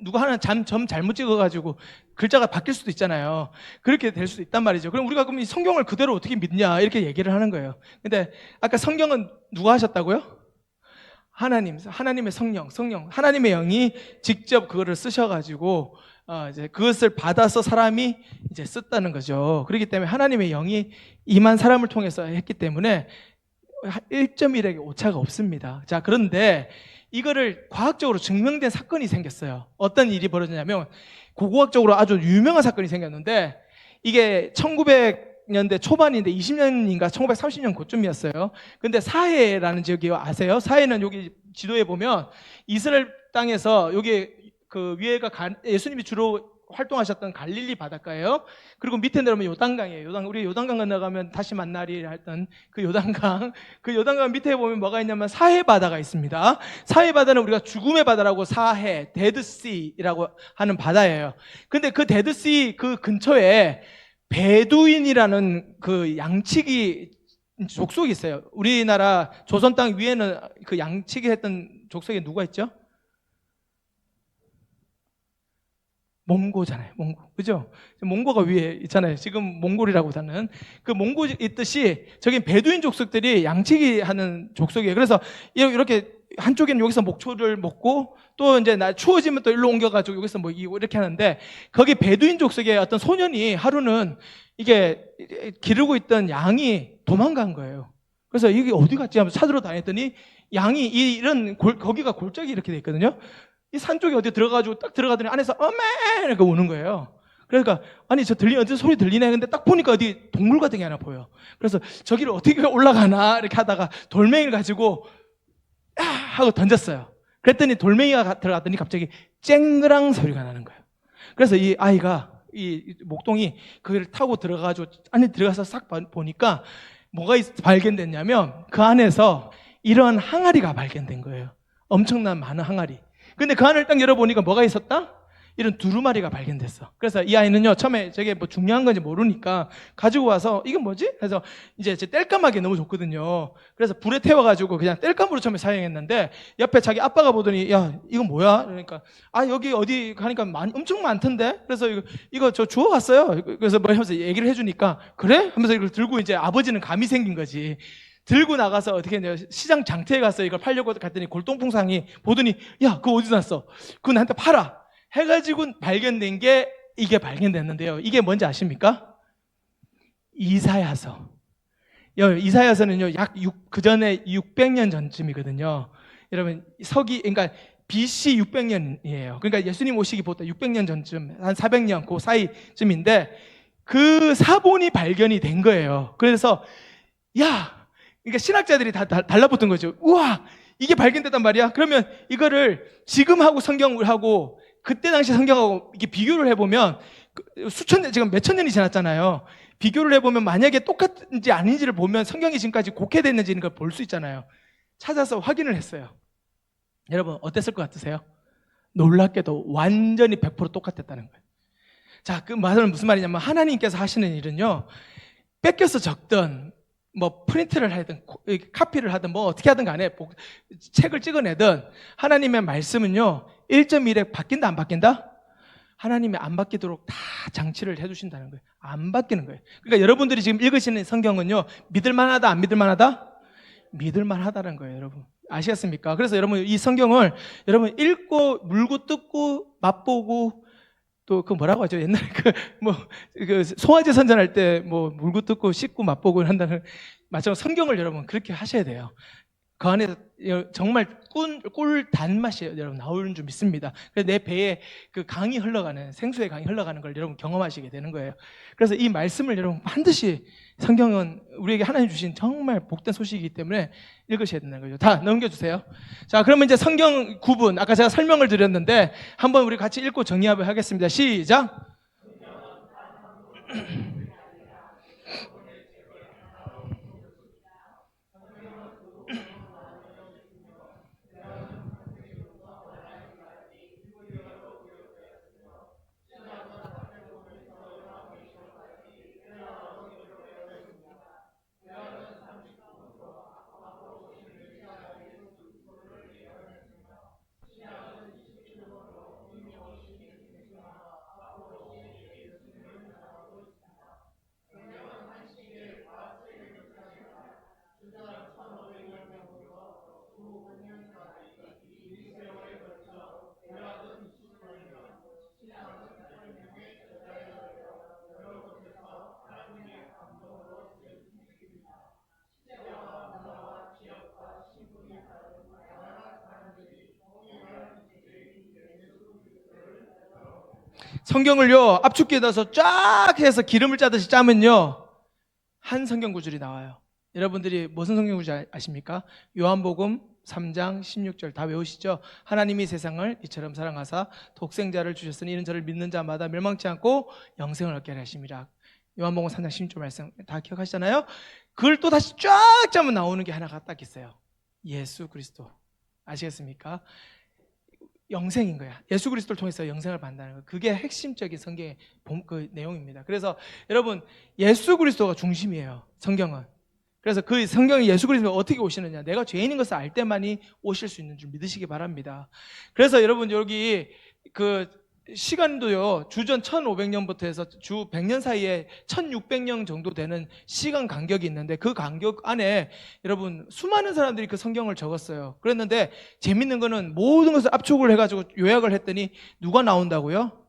Speaker 1: 누가 하나 점 잘못 찍어가지고 글자가 바뀔 수도 있잖아요. 그렇게 될 수도 있단 말이죠. 그럼 우리가 그럼 이 성경을 그대로 어떻게 믿냐, 이렇게 얘기를 하는 거예요. 근데 아까 성경은 누가 하셨다고요? 하나님의 성령, 하나님의 영이 직접 그거를 쓰셔가지고 이제 그것을 받아서 사람이 이제 썼다는 거죠. 그렇기 때문에 하나님의 영이 임한 사람을 통해서 했기 때문에 1.1에게 오차가 없습니다. 자, 그런데 이거를 과학적으로 증명된 사건이 생겼어요. 어떤 일이 벌어졌냐면, 고고학적으로 아주 유명한 사건이 생겼는데, 이게 1900년대 초반인데 20년인가 1930년 그쯤이었어요. 근데 사해라는 지역이 아세요? 사해는 여기 지도에 보면 이스라엘 땅에서 여기 그 위에가 예수님이 주로 활동하셨던 갈릴리 바닷가예요. 그리고 밑에 내려오면 요단강이에요. 우리 요단강 건너가면 다시 만나리 했던 그 요단강. 그 요단강 밑에 보면 뭐가 있냐면 사해 바다가 있습니다. 사해 바다는 우리가 죽음의 바다라고, 사해, 데드시라고 하는 바다예요. 근데 그 데드시 그 근처에 베두인이라는 그 양치기 족속이 있어요. 우리나라 조선 땅 위에는 그 양치기 했던 족속에 누가 있죠? 몽고잖아요. 몽고. 그죠? 몽고가 위에 있잖아요. 지금 몽골이라고 하는 그 몽고 있듯이 저기 베두인 족속들이 양치기 하는 족속이에요. 그래서 이렇게 한쪽에는 여기서 목초를 먹고 또 이제 날 추워지면 또 일로 옮겨가지고 여기서 뭐 이렇게 하는데 거기 베두인 족속의 어떤 소년이 하루는 이게 기르고 있던 양이 도망간 거예요. 그래서 이게 어디 갔지 하면서 찾으러 다녔더니 양이 거기가 골짜기 이렇게 돼 있거든요. 이 산 쪽에 어디 들어가가지고 딱 들어가더니 안에서 어메 이렇게 우는 거예요. 그러니까 아니 저 어디 소리 들리네. 근데 딱 보니까 어디 동물 같은 게 하나 보여. 그래서 저기를 어떻게 올라가나 이렇게 하다가 돌멩이를 가지고 하고 던졌어요. 그랬더니 돌멩이가 들어갔더니 갑자기 쨍그랑 소리가 나는 거예요. 그래서 이 아이가 이 목동이 그걸 타고 들어가가지고 안에 들어가서 싹 보니까 뭐가 발견됐냐면 그 안에서 이런 항아리가 발견된 거예요. 엄청난 많은 항아리. 근데 그 안을 딱 열어보니까 뭐가 있었다? 이런 두루마리가 발견됐어. 그래서 이 아이는요, 처음에 저게 뭐 중요한 건지 모르니까 가지고 와서 이게 뭐지? 그래서 이제 뗄감하기 너무 좋거든요. 그래서 불에 태워가지고 그냥 뗄감으로 처음에 사용했는데 옆에 자기 아빠가 보더니 야, 이건 뭐야? 그러니까 여기 어디 가니까 엄청 많던데? 그래서 이거 저 주워왔어요. 그래서 뭐 하면서 얘기를 해주니까 그래? 하면서 이걸 들고 이제 아버지는 감이 생긴 거지. 들고 나가서 어떻게 했냐 시장 장터에 가서 이걸 팔려고 갔더니 골동풍상이 보더니 야, 그거 어디서 났어? 그거 나한테 팔아. 해가지고 발견된 게 이게 발견됐는데요. 이게 뭔지 아십니까? 이사야서. 이사야서는요, 그 전에 600년 전쯤이거든요. 여러분, 그러니까 BC 600년이에요. 그러니까 예수님 오시기보다 600년 전쯤, 한 400년, 그 사이쯤인데, 그 사본이 발견이 된 거예요. 그래서, 그러니까 신학자들이 다 달라붙은 거죠. 우와! 이게 발견됐단 말이야? 그러면 이거를 지금하고 성경하고 그때 당시 성경하고 이렇게 비교를 해보면 지금 몇천 년이 지났잖아요. 비교를 해보면 만약에 똑같은지 아닌지를 보면 성경이 지금까지 곡해됐는지는 걸 볼 수 있잖아요. 찾아서 확인을 했어요. 여러분 어땠을 것 같으세요? 놀랍게도 완전히 100% 똑같았다는 거예요. 자, 그 말은 무슨 말이냐면 하나님께서 하시는 일은요, 뺏겨서 적든 뭐 프린트를 하든 카피를 하든 뭐 어떻게 하든 간에 책을 찍어내든 하나님의 말씀은요 1.1에 바뀐다 안 바뀐다? 하나님이 안 바뀌도록 다 장치를 해주신다는 거예요. 안 바뀌는 거예요. 그러니까 여러분들이 지금 읽으시는 성경은요 믿을만하다 안 믿을만하다? 믿을만하다는 거예요. 여러분 아시겠습니까? 그래서 여러분 이 성경을 여러분 읽고 물고 뜯고 맛보고 또 그 뭐라고 하죠? 옛날에 그 송아지 선전할 때 뭐 물고 뜯고 씹고 맛보고 한다는 마찬가지로 성경을 여러분 그렇게 하셔야 돼요. 그 안에 정말 꿀 단맛이 여러분 나오는 줄 믿습니다. 그래서 내 배에 그 강이 흘러가는 생수의 강이 흘러가는 걸 여러분 경험하시게 되는 거예요. 그래서 이 말씀을 여러분 반드시 성경은 우리에게 하나님 주신 정말 복된 소식이기 때문에 읽으셔야 된다는 거죠. 다 넘겨주세요. 자, 그러면 이제 성경 구분 아까 제가 설명을 드렸는데 한번 우리 같이 읽고 정리하도록 하겠습니다. 시작. 성경을요 압축기에다서 쫙 해서 기름을 짜듯이 짜면요 한 성경 구절이 나와요. 여러분들이 무슨 성경 구절 아십니까? 요한복음 3장 16절 다 외우시죠? 하나님이 세상을 이처럼 사랑하사 독생자를 주셨으니 이는 저를 믿는 자마다 멸망치 않고 영생을 얻게 하심이라. 요한복음 3장 16절 말씀 다 기억하시잖아요? 그걸 또 다시 쫙 짜면 나오는 게 하나가 딱 있어요. 예수 그리스도. 아시겠습니까? 영생인 거야. 예수 그리스도를 통해서 영생을 받는다는 거. 그게 핵심적인 성경의 그 내용입니다. 그래서 여러분, 예수 그리스도가 중심이에요. 성경은. 그래서 그 성경이 예수 그리스도가 어떻게 오시느냐, 내가 죄인인 것을 알 때만이 오실 수 있는 줄 믿으시기 바랍니다. 그래서 여러분, 여기 그 시간도요, 주전 1500년부터 해서 주 100년 사이에 1600년 정도 되는 시간 간격이 있는데, 그 간격 안에 여러분 수많은 사람들이 그 성경을 적었어요. 그랬는데 재밌는 거는 모든 것을 압축을 해가지고 요약을 했더니 누가 나온다고요?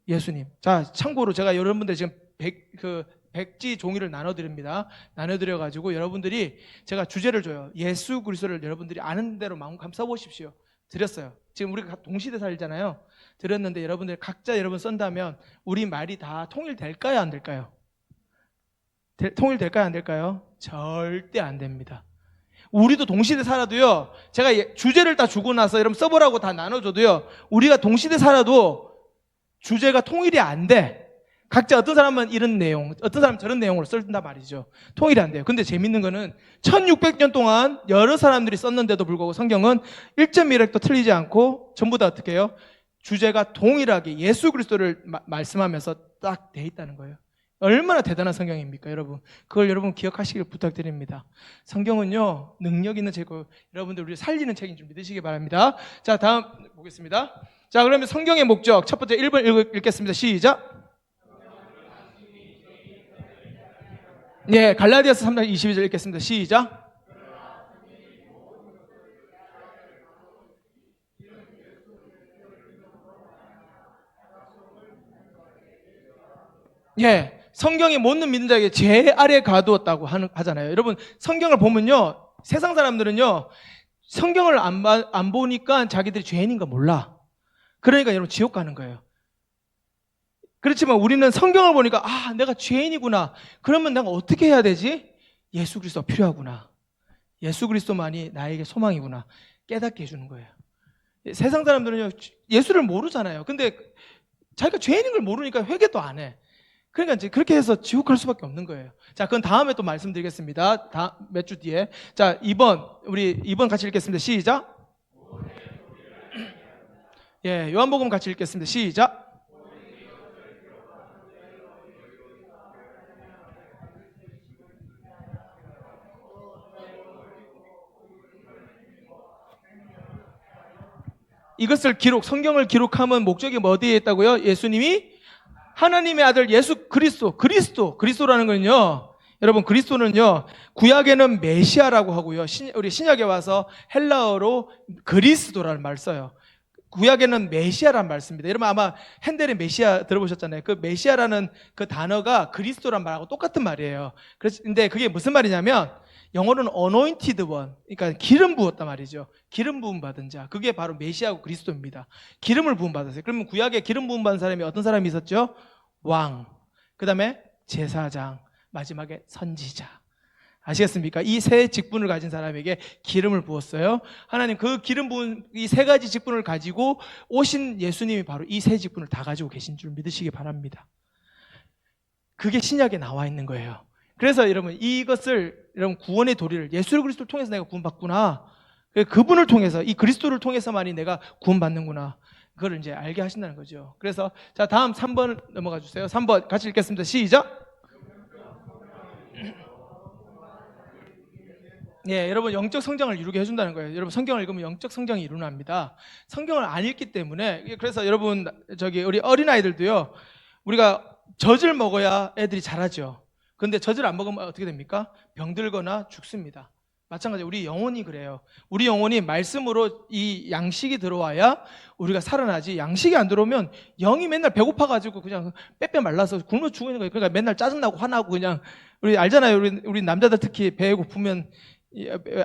Speaker 1: 예수님. 자, 참고로 제가 여러분들 지금 백지 종이를 나눠드립니다. 나눠드려가지고 여러분들이 제가 주제를 줘요. 예수 그리스도를 여러분들이 아는 대로 마음껏 써보십시오. 드렸어요. 지금 우리가 동시대 살잖아요. 드렸는데 여러분들 각자 여러분 쓴다면 우리 말이 다 통일될까요? 안 될까요? 통일될까요? 안 될까요? 절대 안 됩니다. 우리도 동시대 살아도요, 제가 주제를 다 주고 나서 여러분 써보라고 다 나눠줘도요, 우리가 동시대 살아도 주제가 통일이 안 돼. 각자 어떤 사람은 이런 내용, 어떤 사람은 저런 내용으로 쓴단 말이죠. 통일이 안 돼요. 근데 재밌는 거는 1600년 동안 여러 사람들이 썼는데도 불구하고 성경은 1.1획도 틀리지 않고 전부 다 어떻게 해요? 주제가 동일하게 예수 그리스도를 말씀하면서 딱 돼 있다는 거예요. 얼마나 대단한 성경입니까, 여러분? 그걸 여러분 기억하시길 부탁드립니다. 성경은요, 능력 있는 책이고 여러분들 우리 살리는 책인 줄 믿으시기 바랍니다. 자, 다음 보겠습니다. 자, 그러면 성경의 목적 첫 번째 1번 읽겠습니다. 시작. 네, 갈라디아서 3장 22절 읽겠습니다. 시작. 예, 성경이 못는 믿는 자에게 죄 아래 가두었다고 하잖아요. 여러분, 성경을 보면요, 세상 사람들은요, 성경을 안 보니까 자기들이 죄인인 거 몰라. 그러니까 여러분 지옥 가는 거예요. 그렇지만 우리는 성경을 보니까 내가 죄인이구나. 그러면 내가 어떻게 해야 되지? 예수 그리스도가 필요하구나. 예수 그리스도만이 나에게 소망이구나. 깨닫게 해주는 거예요. 세상 사람들은요, 예수를 모르잖아요. 근데 자기가 죄인인 걸 모르니까 회개도 안 해. 그러니까 이제 그렇게 해서 지옥 갈 수밖에 없는 거예요. 자, 그건 다음에 또 말씀드리겠습니다. 몇 주 뒤에. 자, 2번 같이 읽겠습니다. 시작. 예, 요한복음 같이 읽겠습니다. 시작. 이것을 성경을 기록하면 목적이 어디에 있다고요? 예수님이 하나님의 아들 예수 그리스도라는 건요, 여러분 그리스도는요, 구약에는 메시아라고 하고요, 우리 신약에 와서 헬라어로 그리스도라는 말을 써요. 구약에는 메시아라는 말 씁니다. 여러분 아마 핸델의 메시아 들어보셨잖아요. 그 메시아라는 그 단어가 그리스도란 말하고 똑같은 말이에요. 근데 그게 무슨 말이냐면 영어로는 anointed one, 그러니까 기름 부었단 말이죠. 기름 부음 받은 자, 그게 바로 메시아고 그리스도입니다. 기름을 부음 받았어요. 그러면 구약에 기름 부음 받은 사람이 어떤 사람이 있었죠? 왕, 그 다음에 제사장, 마지막에 선지자. 아시겠습니까? 이 세 직분을 가진 사람에게 기름을 부었어요. 하나님 그 기름 부은 이 세 가지 직분을 가지고 오신 예수님이 바로 이 세 직분을 다 가지고 계신 줄 믿으시기 바랍니다. 그게 신약에 나와 있는 거예요. 그래서 여러분 이것을 여러분 구원의 도리를 예수 그리스도를 통해서 내가 구원받구나. 그분을 통해서 이 그리스도를 통해서만이 내가 구원받는구나. 그걸 이제 알게 하신다는 거죠. 그래서 자, 다음 3번 넘어가 주세요. 3번 같이 읽겠습니다. 시작. 예, 여러분 영적 성장을 이루게 해준다는 거예요. 여러분 성경을 읽으면 영적 성장이 일어납니다. 성경을 안 읽기 때문에. 그래서 여러분 우리 어린아이들도요, 우리가 젖을 먹어야 애들이 자라죠. 그런데 젖을 안 먹으면 어떻게 됩니까? 병들거나 죽습니다. 마찬가지로 우리 영혼이 그래요. 우리 영혼이 말씀으로 이 양식이 들어와야 우리가 살아나지, 양식이 안 들어오면 영이 맨날 배고파가지고 그냥 빼빼 말라서 굶어 죽는 거예요. 그러니까 맨날 짜증나고 화나고 그냥, 우리 알잖아요. 우리 남자들 특히 배에 고프면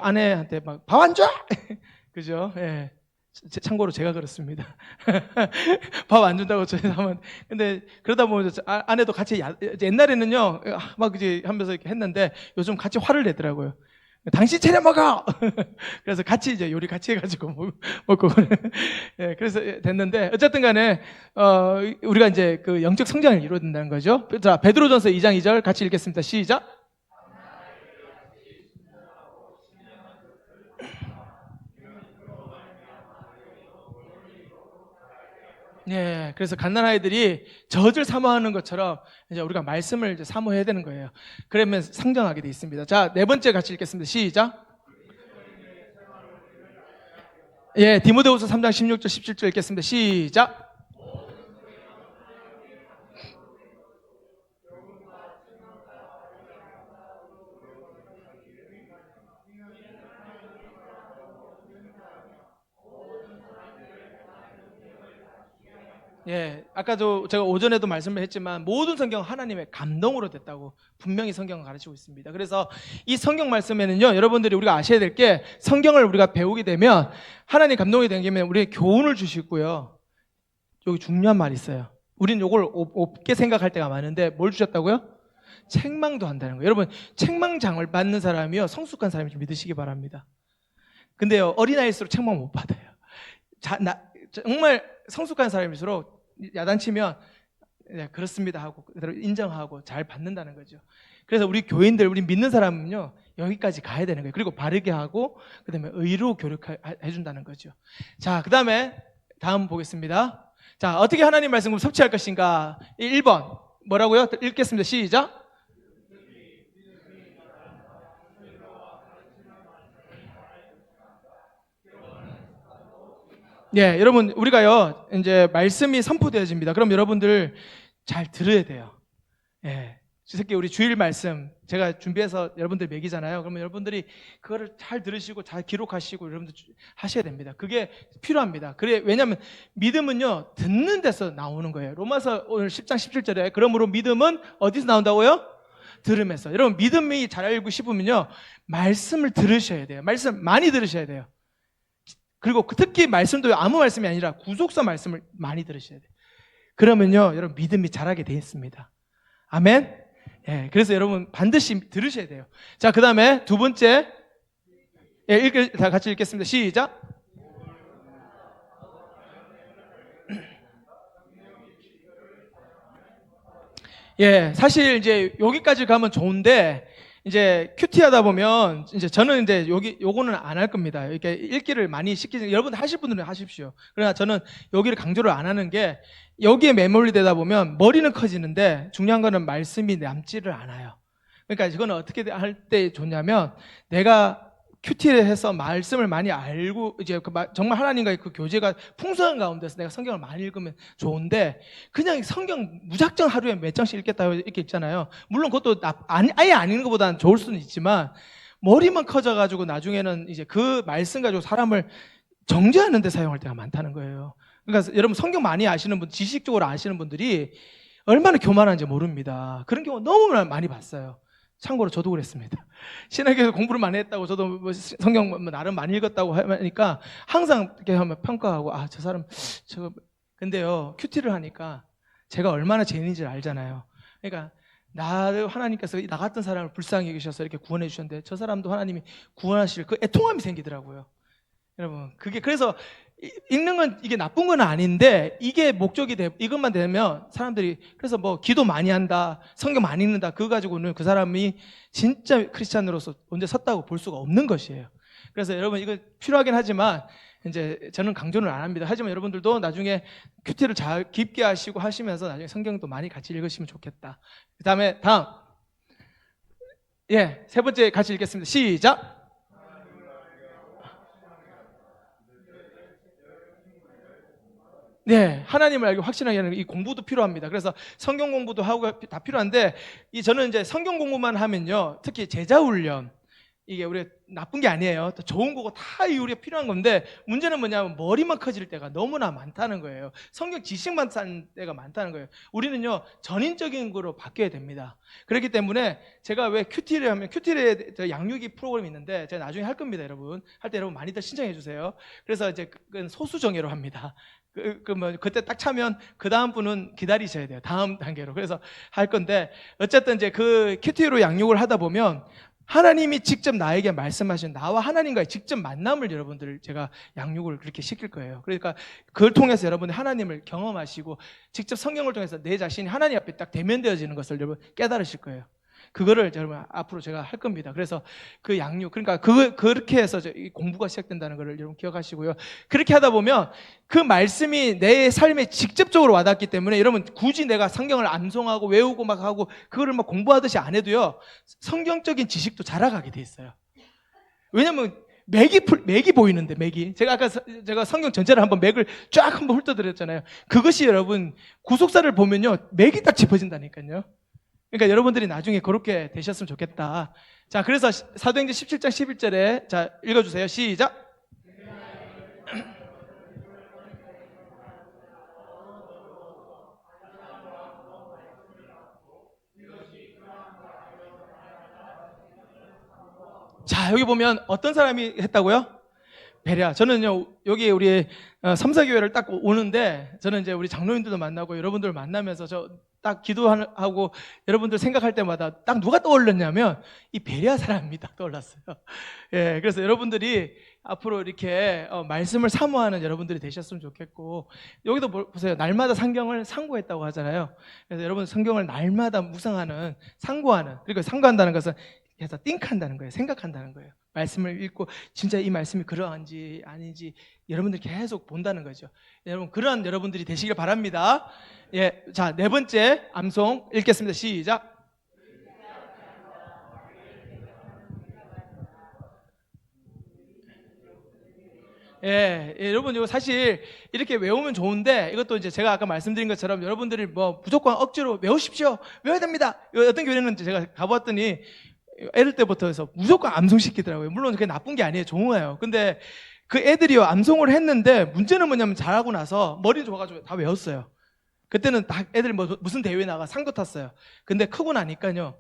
Speaker 1: 아내한테 막 밥 안 줘? 그죠? 예. 참고로 제가 그렇습니다. 밥 안 준다고 저희 하면, 근데 그러다 보면 아내도 같이 옛날에는요 막 이제 하면서 이렇게 했는데 요즘 같이 화를 내더라고요. 당신 차려 먹어. 그래서 같이 이제 요리 같이 해가지고 먹고 예, 그래서 됐는데 어쨌든 간에 우리가 이제 그 영적 성장을 이루어야 된다는 거죠. 자, 베드로전서 2장 2절 같이 읽겠습니다. 시작. 예, 그래서 갓난아이들이 젖을 사모하는 것처럼 이제 우리가 말씀을 이제 사모해야 되는 거예요. 그러면 상정하게 돼 있습니다. 자, 네 번째 같이 읽겠습니다. 시작. 예, 디모데후서 3장 16절 17절 읽겠습니다. 시작. 예, 아까도 제가 오전에도 말씀을 했지만 모든 성경은 하나님의 감동으로 됐다고 분명히 성경은 가르치고 있습니다. 그래서 이 성경 말씀에는요, 여러분들이 우리가 아셔야 될 게 성경을 우리가 배우게 되면 하나님 감동이 되면 우리에게 교훈을 주시고요. 여기 중요한 말이 있어요. 우린 요걸 없게 생각할 때가 많은데 뭘 주셨다고요? 책망도 한다는 거예요. 여러분, 책망장을 받는 사람이요, 성숙한 사람이 좀 믿으시기 바랍니다. 근데요, 어린아이일수록 책망 못 받아요. 정말 성숙한 사람일수록 야단치면 네, 그렇습니다 하고 그대로 인정하고 잘 받는다는 거죠. 그래서 우리 교인들, 우리 믿는 사람은요, 여기까지 가야 되는 거예요. 그리고 바르게 하고 그다음에 의로 교육해 준다는 거죠. 자, 그다음에 다음 보겠습니다. 자, 어떻게 하나님 말씀을 섭취할 것인가? 1번 뭐라고요? 읽겠습니다. 시작. 예, 여러분, 우리가요, 이제 말씀이 선포되어집니다. 그럼 여러분들 잘 들어야 돼요. 예. 특히 우리 주일 말씀, 제가 준비해서 여러분들 먹이잖아요. 그러면 여러분들이 그거를 잘 들으시고 잘 기록하시고 여러분들 하셔야 됩니다. 그게 필요합니다. 그래, 왜냐하면 믿음은요, 듣는 데서 나오는 거예요. 로마서 오늘 10장 17절에 그러므로 믿음은 어디서 나온다고요? 들음에서. 여러분, 믿음이 잘 알고 싶으면요, 말씀을 들으셔야 돼요. 말씀 많이 들으셔야 돼요. 그리고 특히 말씀도 아무 말씀이 아니라 구속사 말씀을 많이 들으셔야 돼요. 그러면요, 여러분 믿음이 자라게 돼 있습니다. 아멘. 예, 그래서 여러분 반드시 들으셔야 돼요. 자, 그 다음에 두 번째, 예, 다 같이 읽겠습니다. 시작. 예, 사실 이제 여기까지 가면 좋은데 이제 큐티 하다 보면 이제 저는 이제 요거는 안 할 겁니다. 이렇게 읽기를 많이 시키지, 여러분 하실 분들은 하십시오. 그러나 저는 여기를 강조를 안 하는 게 여기에 매몰되다 보면 머리는 커지는데 중요한 거는 말씀이 남지를 않아요. 그러니까 이거는 어떻게 할 때 좋냐면 내가 큐티를 해서 말씀을 많이 알고 이제 정말 하나님과의 그 교제가 풍성한 가운데서 내가 성경을 많이 읽으면 좋은데 그냥 성경 무작정 하루에 몇 장씩 읽겠다 이렇게 있잖아요. 물론 그것도 아예 안 읽는 것보다는 좋을 수는 있지만 머리만 커져가지고 나중에는 이제 그 말씀 가지고 사람을 정죄하는 데 사용할 때가 많다는 거예요. 그러니까 여러분 성경 많이 아시는 분, 지식적으로 아시는 분들이 얼마나 교만한지 모릅니다. 그런 경우 너무 많이 봤어요. 참고로 저도 그랬습니다. 신학에서 공부를 많이 했다고 저도 뭐 성경 뭐 나름 많이 읽었다고 하니까 항상 이렇게 하면 평가하고 저 사람 저거 근데요 큐티를 하니까 제가 얼마나 죄인인지를 알잖아요. 그러니까 나를 하나님께서 나 같은 사람을 불쌍히 여기셔서 이렇게 구원해 주셨는데 저 사람도 하나님이 구원하실 그 애통함이 생기더라고요. 여러분 그게 그래서 읽는 건 이게 나쁜 건 아닌데 이게 목적이 이것만 되면 사람들이 그래서 뭐 기도 많이 한다, 성경 많이 읽는다 그거 가지고는 그 사람이 진짜 크리스찬으로서 언제 섰다고 볼 수가 없는 것이에요. 그래서 여러분 이거 필요하긴 하지만 이제 저는 강조는 안 합니다. 하지만 여러분들도 나중에 큐티를 잘 깊게 하시고 하시면서 나중에 성경도 많이 같이 읽으시면 좋겠다. 그다음에 다음 세 번째 같이 읽겠습니다. 시작. 네, 하나님을 알고 확신하게 하는 이 공부도 필요합니다. 그래서 성경 공부도 하고 다 필요한데 저는 이제 성경 공부만 하면요, 특히 제자 훈련 이게 우리 나쁜 게 아니에요. 또 좋은 거고 다 우리가 필요한 건데 문제는 뭐냐면 머리만 커질 때가 너무나 많다는 거예요. 성경 지식만 쌓는 때가 많다는 거예요. 우리는요 전인적인 거로 바뀌어야 됩니다. 그렇기 때문에 제가 왜 큐티를 하면 큐티에 양육이 프로그램이 있는데 제가 나중에 할 겁니다, 여러분. 할 때 여러분 많이들 신청해 주세요. 그래서 이제 그건 소수 정예로 합니다. 그때 딱 차면 그 다음 분은 기다리셔야 돼요. 다음 단계로. 그래서 할 건데 어쨌든 이제 그 큐티로 양육을 하다 보면 하나님이 직접 나에게 말씀하신 나와 하나님과의 직접 만남을 여러분들 제가 양육을 그렇게 시킬 거예요. 그러니까 그걸 통해서 여러분이 하나님을 경험하시고 직접 성경을 통해서 내 자신이 하나님 앞에 딱 대면되어지는 것을 여러분 깨달으실 거예요. 그거를 여러분 앞으로 제가 할 겁니다. 그래서 그 양육, 그러니까 그렇게 해서 공부가 시작된다는 것을 여러분 기억하시고요. 그렇게 하다 보면 그 말씀이 내 삶에 직접적으로 와닿기 때문에 여러분 굳이 내가 성경을 암송하고 외우고 막 하고 그거를 막 공부하듯이 안 해도요, 성경적인 지식도 자라가게 돼 있어요. 왜냐면 맥이 보이는데, 맥이. 제가 아까 제가 성경 전체를 한번 맥을 쫙 한번 훑어드렸잖아요. 그것이 여러분 구속사를 보면요, 맥이 딱 짚어진다니까요. 그러니까 여러분들이 나중에 그렇게 되셨으면 좋겠다. 자, 그래서 사도행전 17장 11절에 자, 읽어주세요. 시작. 자, 여기 보면 어떤 사람이 했다고요? 베레아. 저는요, 여기 우리 삼사교회를 딱 오는데, 저는 이제 우리 장로님들도 만나고 여러분들 만나면서 저 딱 기도하고 여러분들 생각할 때마다 딱 누가 떠올랐냐면 이 베레아 사람이 딱 떠올랐어요. 예, 그래서 여러분들이 앞으로 이렇게 말씀을 사모하는 여러분들이 되셨으면 좋겠고, 여기도 보세요. 날마다 성경을 상고했다고 하잖아요. 그래서 여러분 성경을 날마다 묵상하는, 상고하는, 그리고 상고한다는 것은 그래서 띵한다는 거예요. 생각한다는 거예요. 말씀을 읽고 진짜 이 말씀이 그러한지 아닌지 여러분들이 계속 본다는 거죠. 여러분 그러한 여러분들이 되시길 바랍니다. 예, 자, 네 번째 암송 읽겠습니다. 시작. 예, 예, 여러분 이거 사실 이렇게 외우면 좋은데 이것도 이제 제가 아까 말씀드린 것처럼 여러분들이 뭐 무조건 억지로 외우십시오. 외워야 됩니다. 어떤 교회는 제가 가봤더니 애들 때부터 해서 무조건 암송시키더라고요. 물론 그게 나쁜 게 아니에요. 좋은 거예요. 근데 그 애들이요, 암송을 했는데 문제는 뭐냐면 잘하고 나서 머리 좋아가지고 다 외웠어요. 그때는 다 애들 무슨 대회에 나가 상도 탔어요. 근데 크고 나니까요,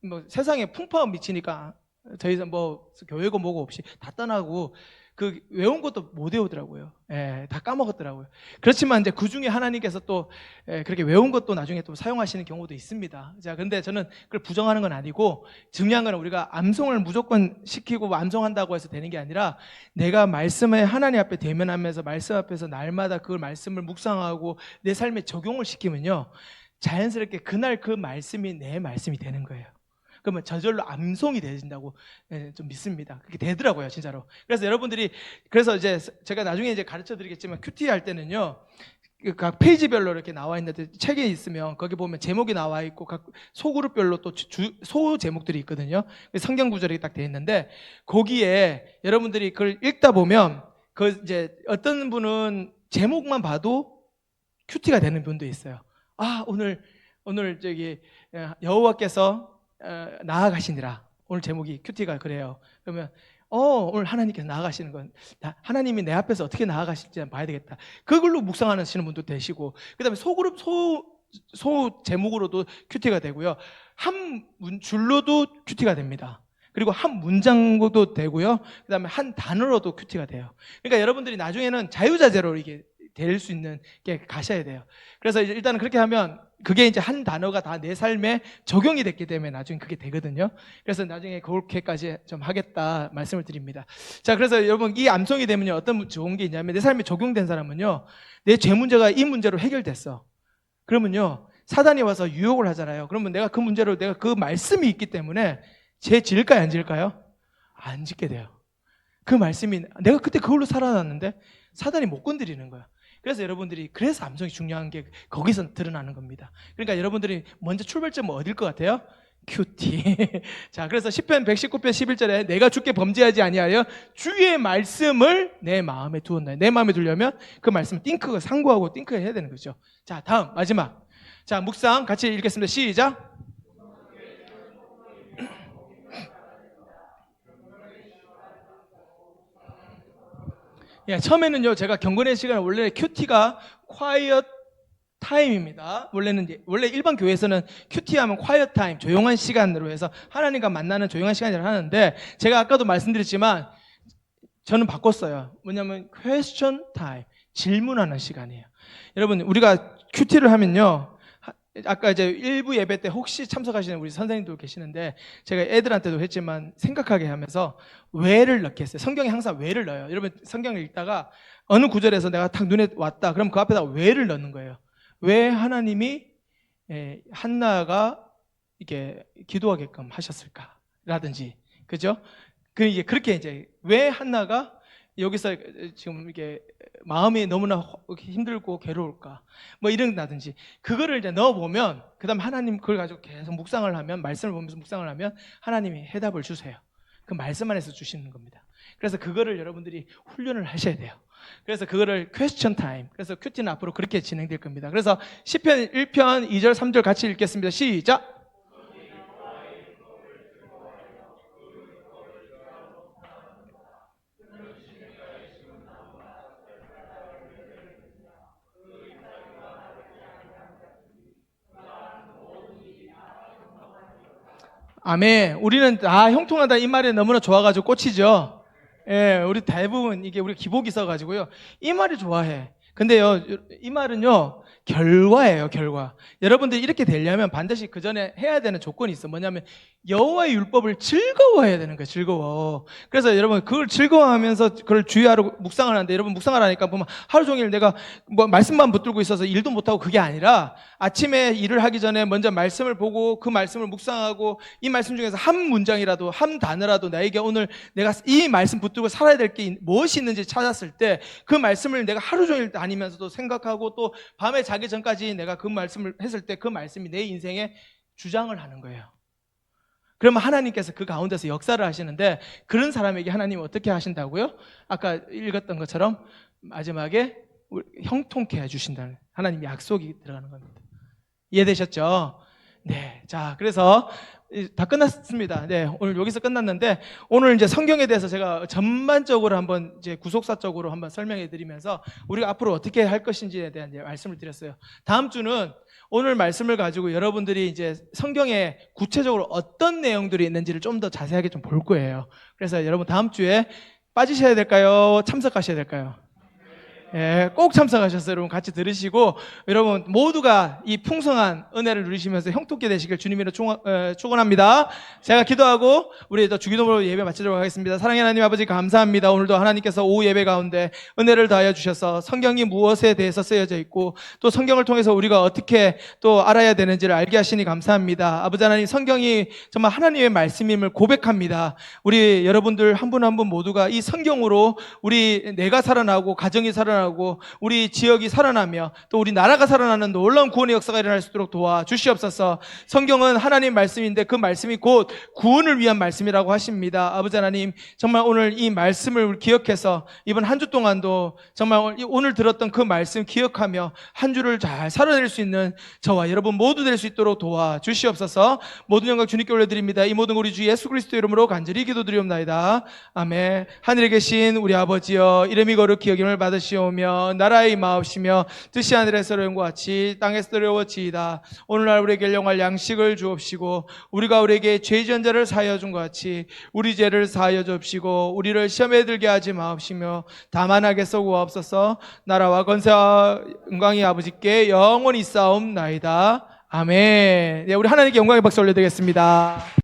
Speaker 1: 뭐 세상에 풍파가 미치니까 더 이상 뭐 교회고 뭐고 없이 다 떠나고 그 외운 것도 못 외우더라고요. 예, 다 까먹었더라고요. 그렇지만 이제 그 중에 하나님께서 또 그렇게 외운 것도 나중에 또 사용하시는 경우도 있습니다. 자, 근데 저는 그걸 부정하는 건 아니고 중요한 건 우리가 암송을 무조건 시키고 암송한다고 해서 되는 게 아니라 내가 말씀에 하나님 앞에 대면하면서 말씀 앞에서 날마다 그 말씀을 묵상하고 내 삶에 적용을 시키면요, 자연스럽게 그날 그 말씀이 내 말씀이 되는 거예요. 그러면 저절로 암송이 되진다고 좀 믿습니다. 그렇게 되더라고요, 진짜로. 그래서 여러분들이, 그래서 이제 제가 나중에 이제 가르쳐 드리겠지만 큐티 할 때는요, 각 페이지별로 이렇게 나와 있는데 책에 있으면 거기 보면 제목이 나와 있고 각 소그룹별로 또 소 제목들이 있거든요. 성경 구절이 딱 돼 있는데 거기에 여러분들이 그걸 읽다 보면 그 이제 어떤 분은 제목만 봐도 큐티가 되는 분도 있어요. 아, 오늘 저기 여호와께서 나아가시니라. 오늘 제목이 큐티가 그래요. 그러면 오늘 하나님께서 나아가시는 건 하나님이 내 앞에서 어떻게 나아가실지 봐야 되겠다. 그걸로 묵상하시는 분도 되시고, 그 다음에 소그룹 소 제목으로도 큐티가 되고요, 한 줄로도 큐티가 됩니다. 그리고 한 문장도 되고요, 그 다음에 한 단어로도 큐티가 돼요. 그러니까 여러분들이 나중에는 자유자재로 이게 될 수 있는 게 가셔야 돼요. 그래서 일단은 그렇게 하면 그게 이제 한 단어가 다 내 삶에 적용이 됐기 때문에 나중에 그게 되거든요. 그래서 나중에 그렇게까지 좀 하겠다 말씀을 드립니다. 자, 그래서 여러분 이 암송이 되면요, 어떤 좋은 게 있냐면 내 삶에 적용된 사람은요, 내 죄 문제가 이 문제로 해결됐어. 그러면요, 사단이 와서 유혹을 하잖아요. 그러면 내가 그 문제로 내가 그 말씀이 있기 때문에 죄 지을까요, 안 지을까요? 안 짓게 돼요. 그 말씀이 내가 그때 그걸로 살아났는데 사단이 못 건드리는 거야. 그래서 여러분들이, 그래서 암송이 중요한 게 거기서 드러나는 겁니다. 그러니까 여러분들이 먼저 출발점은 어딜 것 같아요? 큐티. 자, 그래서 시편 119편 11절에 내가 주께 범죄하지 아니하여 주의 말씀을 내 마음에 두었나요? 내 마음에 두려면 그 말씀 띵크가 상고하고 띵크해야 되는 거죠. 자, 다음 마지막. 자, 묵상 같이 읽겠습니다. 시작. 예, 처음에는요, 제가 경건의 시간에 원래 큐티가 quiet 타임입니다. 원래 일반 교회에서는 큐티하면 quiet 타임, 조용한 시간으로 해서 하나님과 만나는 조용한 시간이라고 하는데, 제가 아까도 말씀드렸지만 저는 바꿨어요. 뭐냐면 question time, 질문하는 시간이에요. 여러분, 우리가 큐티를 하면요, 아까 이제 일부 예배 때 혹시 참석하시는 우리 선생님도 계시는데 제가 애들한테도 했지만 생각하게 하면서 왜를 넣게 했어요. 성경에 항상 왜를 넣어요. 여러분 성경을 읽다가 어느 구절에서 내가 딱 눈에 왔다, 그럼 그 앞에다 왜를 넣는 거예요. 왜 하나님이 한나가 이게 기도하게끔 하셨을까라든지, 그죠? 이게 그렇게 이제 왜 한나가 여기서 지금 이게 마음이 너무나 힘들고 괴로울까, 뭐 이런다든지, 그거를 이제 넣어보면, 그 다음 하나님 그걸 가지고 계속 묵상을 하면, 말씀을 보면서 묵상을 하면 하나님이 해답을 주세요. 그 말씀 안에서 주시는 겁니다. 그래서 그거를 여러분들이 훈련을 하셔야 돼요. 그래서 그거를 퀘스천 타임, 그래서 큐티는 앞으로 그렇게 진행될 겁니다. 그래서 시편 1편 2절 3절 같이 읽겠습니다. 시작. 아멘. 우리는 형통하다 이 말에 너무나 좋아가지고 꽂히죠. 예, 우리 대부분 이게 우리 기복이 있어가지고요, 이 말이 좋아해. 근데요, 이 말은요 결과예요, 결과. 여러분들이 이렇게 되려면 반드시 그 전에 해야 되는 조건이 있어. 뭐냐면 여호와의 율법을 즐거워해야 되는 거예요. 즐거워. 그래서 여러분 그걸 즐거워하면서 그걸 주의하고 묵상을 하는데, 여러분 묵상을 하니까 보면 하루 종일 내가 뭐 말씀만 붙들고 있어서 일도 못하고, 그게 아니라 아침에 일을 하기 전에 먼저 말씀을 보고 그 말씀을 묵상하고, 이 말씀 중에서 한 문장이라도, 한 단어라도 나에게 오늘 내가 이 말씀 붙들고 살아야 될 게 무엇이 있는지 찾았을 때, 그 말씀을 내가 하루 종일 다니면서도 생각하고, 또 밤에 자기 전까지 내가 그 말씀을 했을 때 그 말씀이 내 인생에 주장을 하는 거예요. 그러면 하나님께서 그 가운데서 역사를 하시는데, 그런 사람에게 하나님은 어떻게 하신다고요? 아까 읽었던 것처럼 마지막에 형통케 해주신다는 하나님 약속이 들어가는 겁니다. 이해되셨죠? 네. 자, 그래서 다 끝났습니다. 네, 오늘 여기서 끝났는데, 오늘 이제 성경에 대해서 제가 전반적으로 한번 이제 구속사적으로 한번 설명해 드리면서 우리가 앞으로 어떻게 할 것인지에 대한 이제 말씀을 드렸어요. 다음 주는 오늘 말씀을 가지고 여러분들이 이제 성경에 구체적으로 어떤 내용들이 있는지를 좀 더 자세하게 좀 볼 거예요. 그래서 여러분 다음 주에 빠지셔야 될까요? 참석하셔야 될까요? 예, 꼭 참석하셔서 여러분 같이 들으시고, 여러분 모두가 이 풍성한 은혜를 누리시면서 형통케 되시길 주님으로 축원합니다. 제가 기도하고 우리 또 주기도문으로 예배 마치도록 하겠습니다. 사랑의 하나님 아버지, 감사합니다. 오늘도 하나님께서 오후 예배 가운데 은혜를 더하여 주셔서 성경이 무엇에 대해서 쓰여져 있고, 또 성경을 통해서 우리가 어떻게 또 알아야 되는지를 알게 하시니 감사합니다. 아버지 하나님, 성경이 정말 하나님의 말씀임을 고백합니다. 우리 여러분들 한 분 한 분 모두가 이 성경으로 우리 내가 살아나고, 가정이 살아나고, 우리 지역이 살아나며 또 우리 나라가 살아나는 놀라운 구원의 역사가 일어날 수 있도록 도와주시옵소서. 성경은 하나님 말씀인데 그 말씀이 곧 구원을 위한 말씀이라고 하십니다. 아버지 하나님, 정말 오늘 이 말씀을 기억해서 이번 한 주 동안도 정말 오늘 들었던 그 말씀 기억하며 한 주를 잘 살아낼 수 있는 저와 여러분 모두 될 수 있도록 도와주시옵소서. 모든 영광 주님께 올려드립니다. 이 모든 우리 주 예수 그리스도 이름으로 간절히 기도드리옵나이다. 아멘. 하늘에 계신 우리 아버지여, 이름이 거룩히 여김을 받으시오. 나라의 마옵시며 뜻이 하늘에서 이룬과 같이 땅에서 이루어지이다. 오늘날 우리에게 일용할 양식을 주옵시고, 우리가 우리에게 죄 지은 자를 사하여 준 것 같이 우리 죄를 사하여 주옵시고, 우리를 시험에 들게 하지 마옵시며 다만 악에서 구하옵소서. 나라와 권세와 영광이 아버지께 영원히 있사옵나이다. 아멘. 네, 우리 하나님께 영광의 박수 올려드리겠습니다.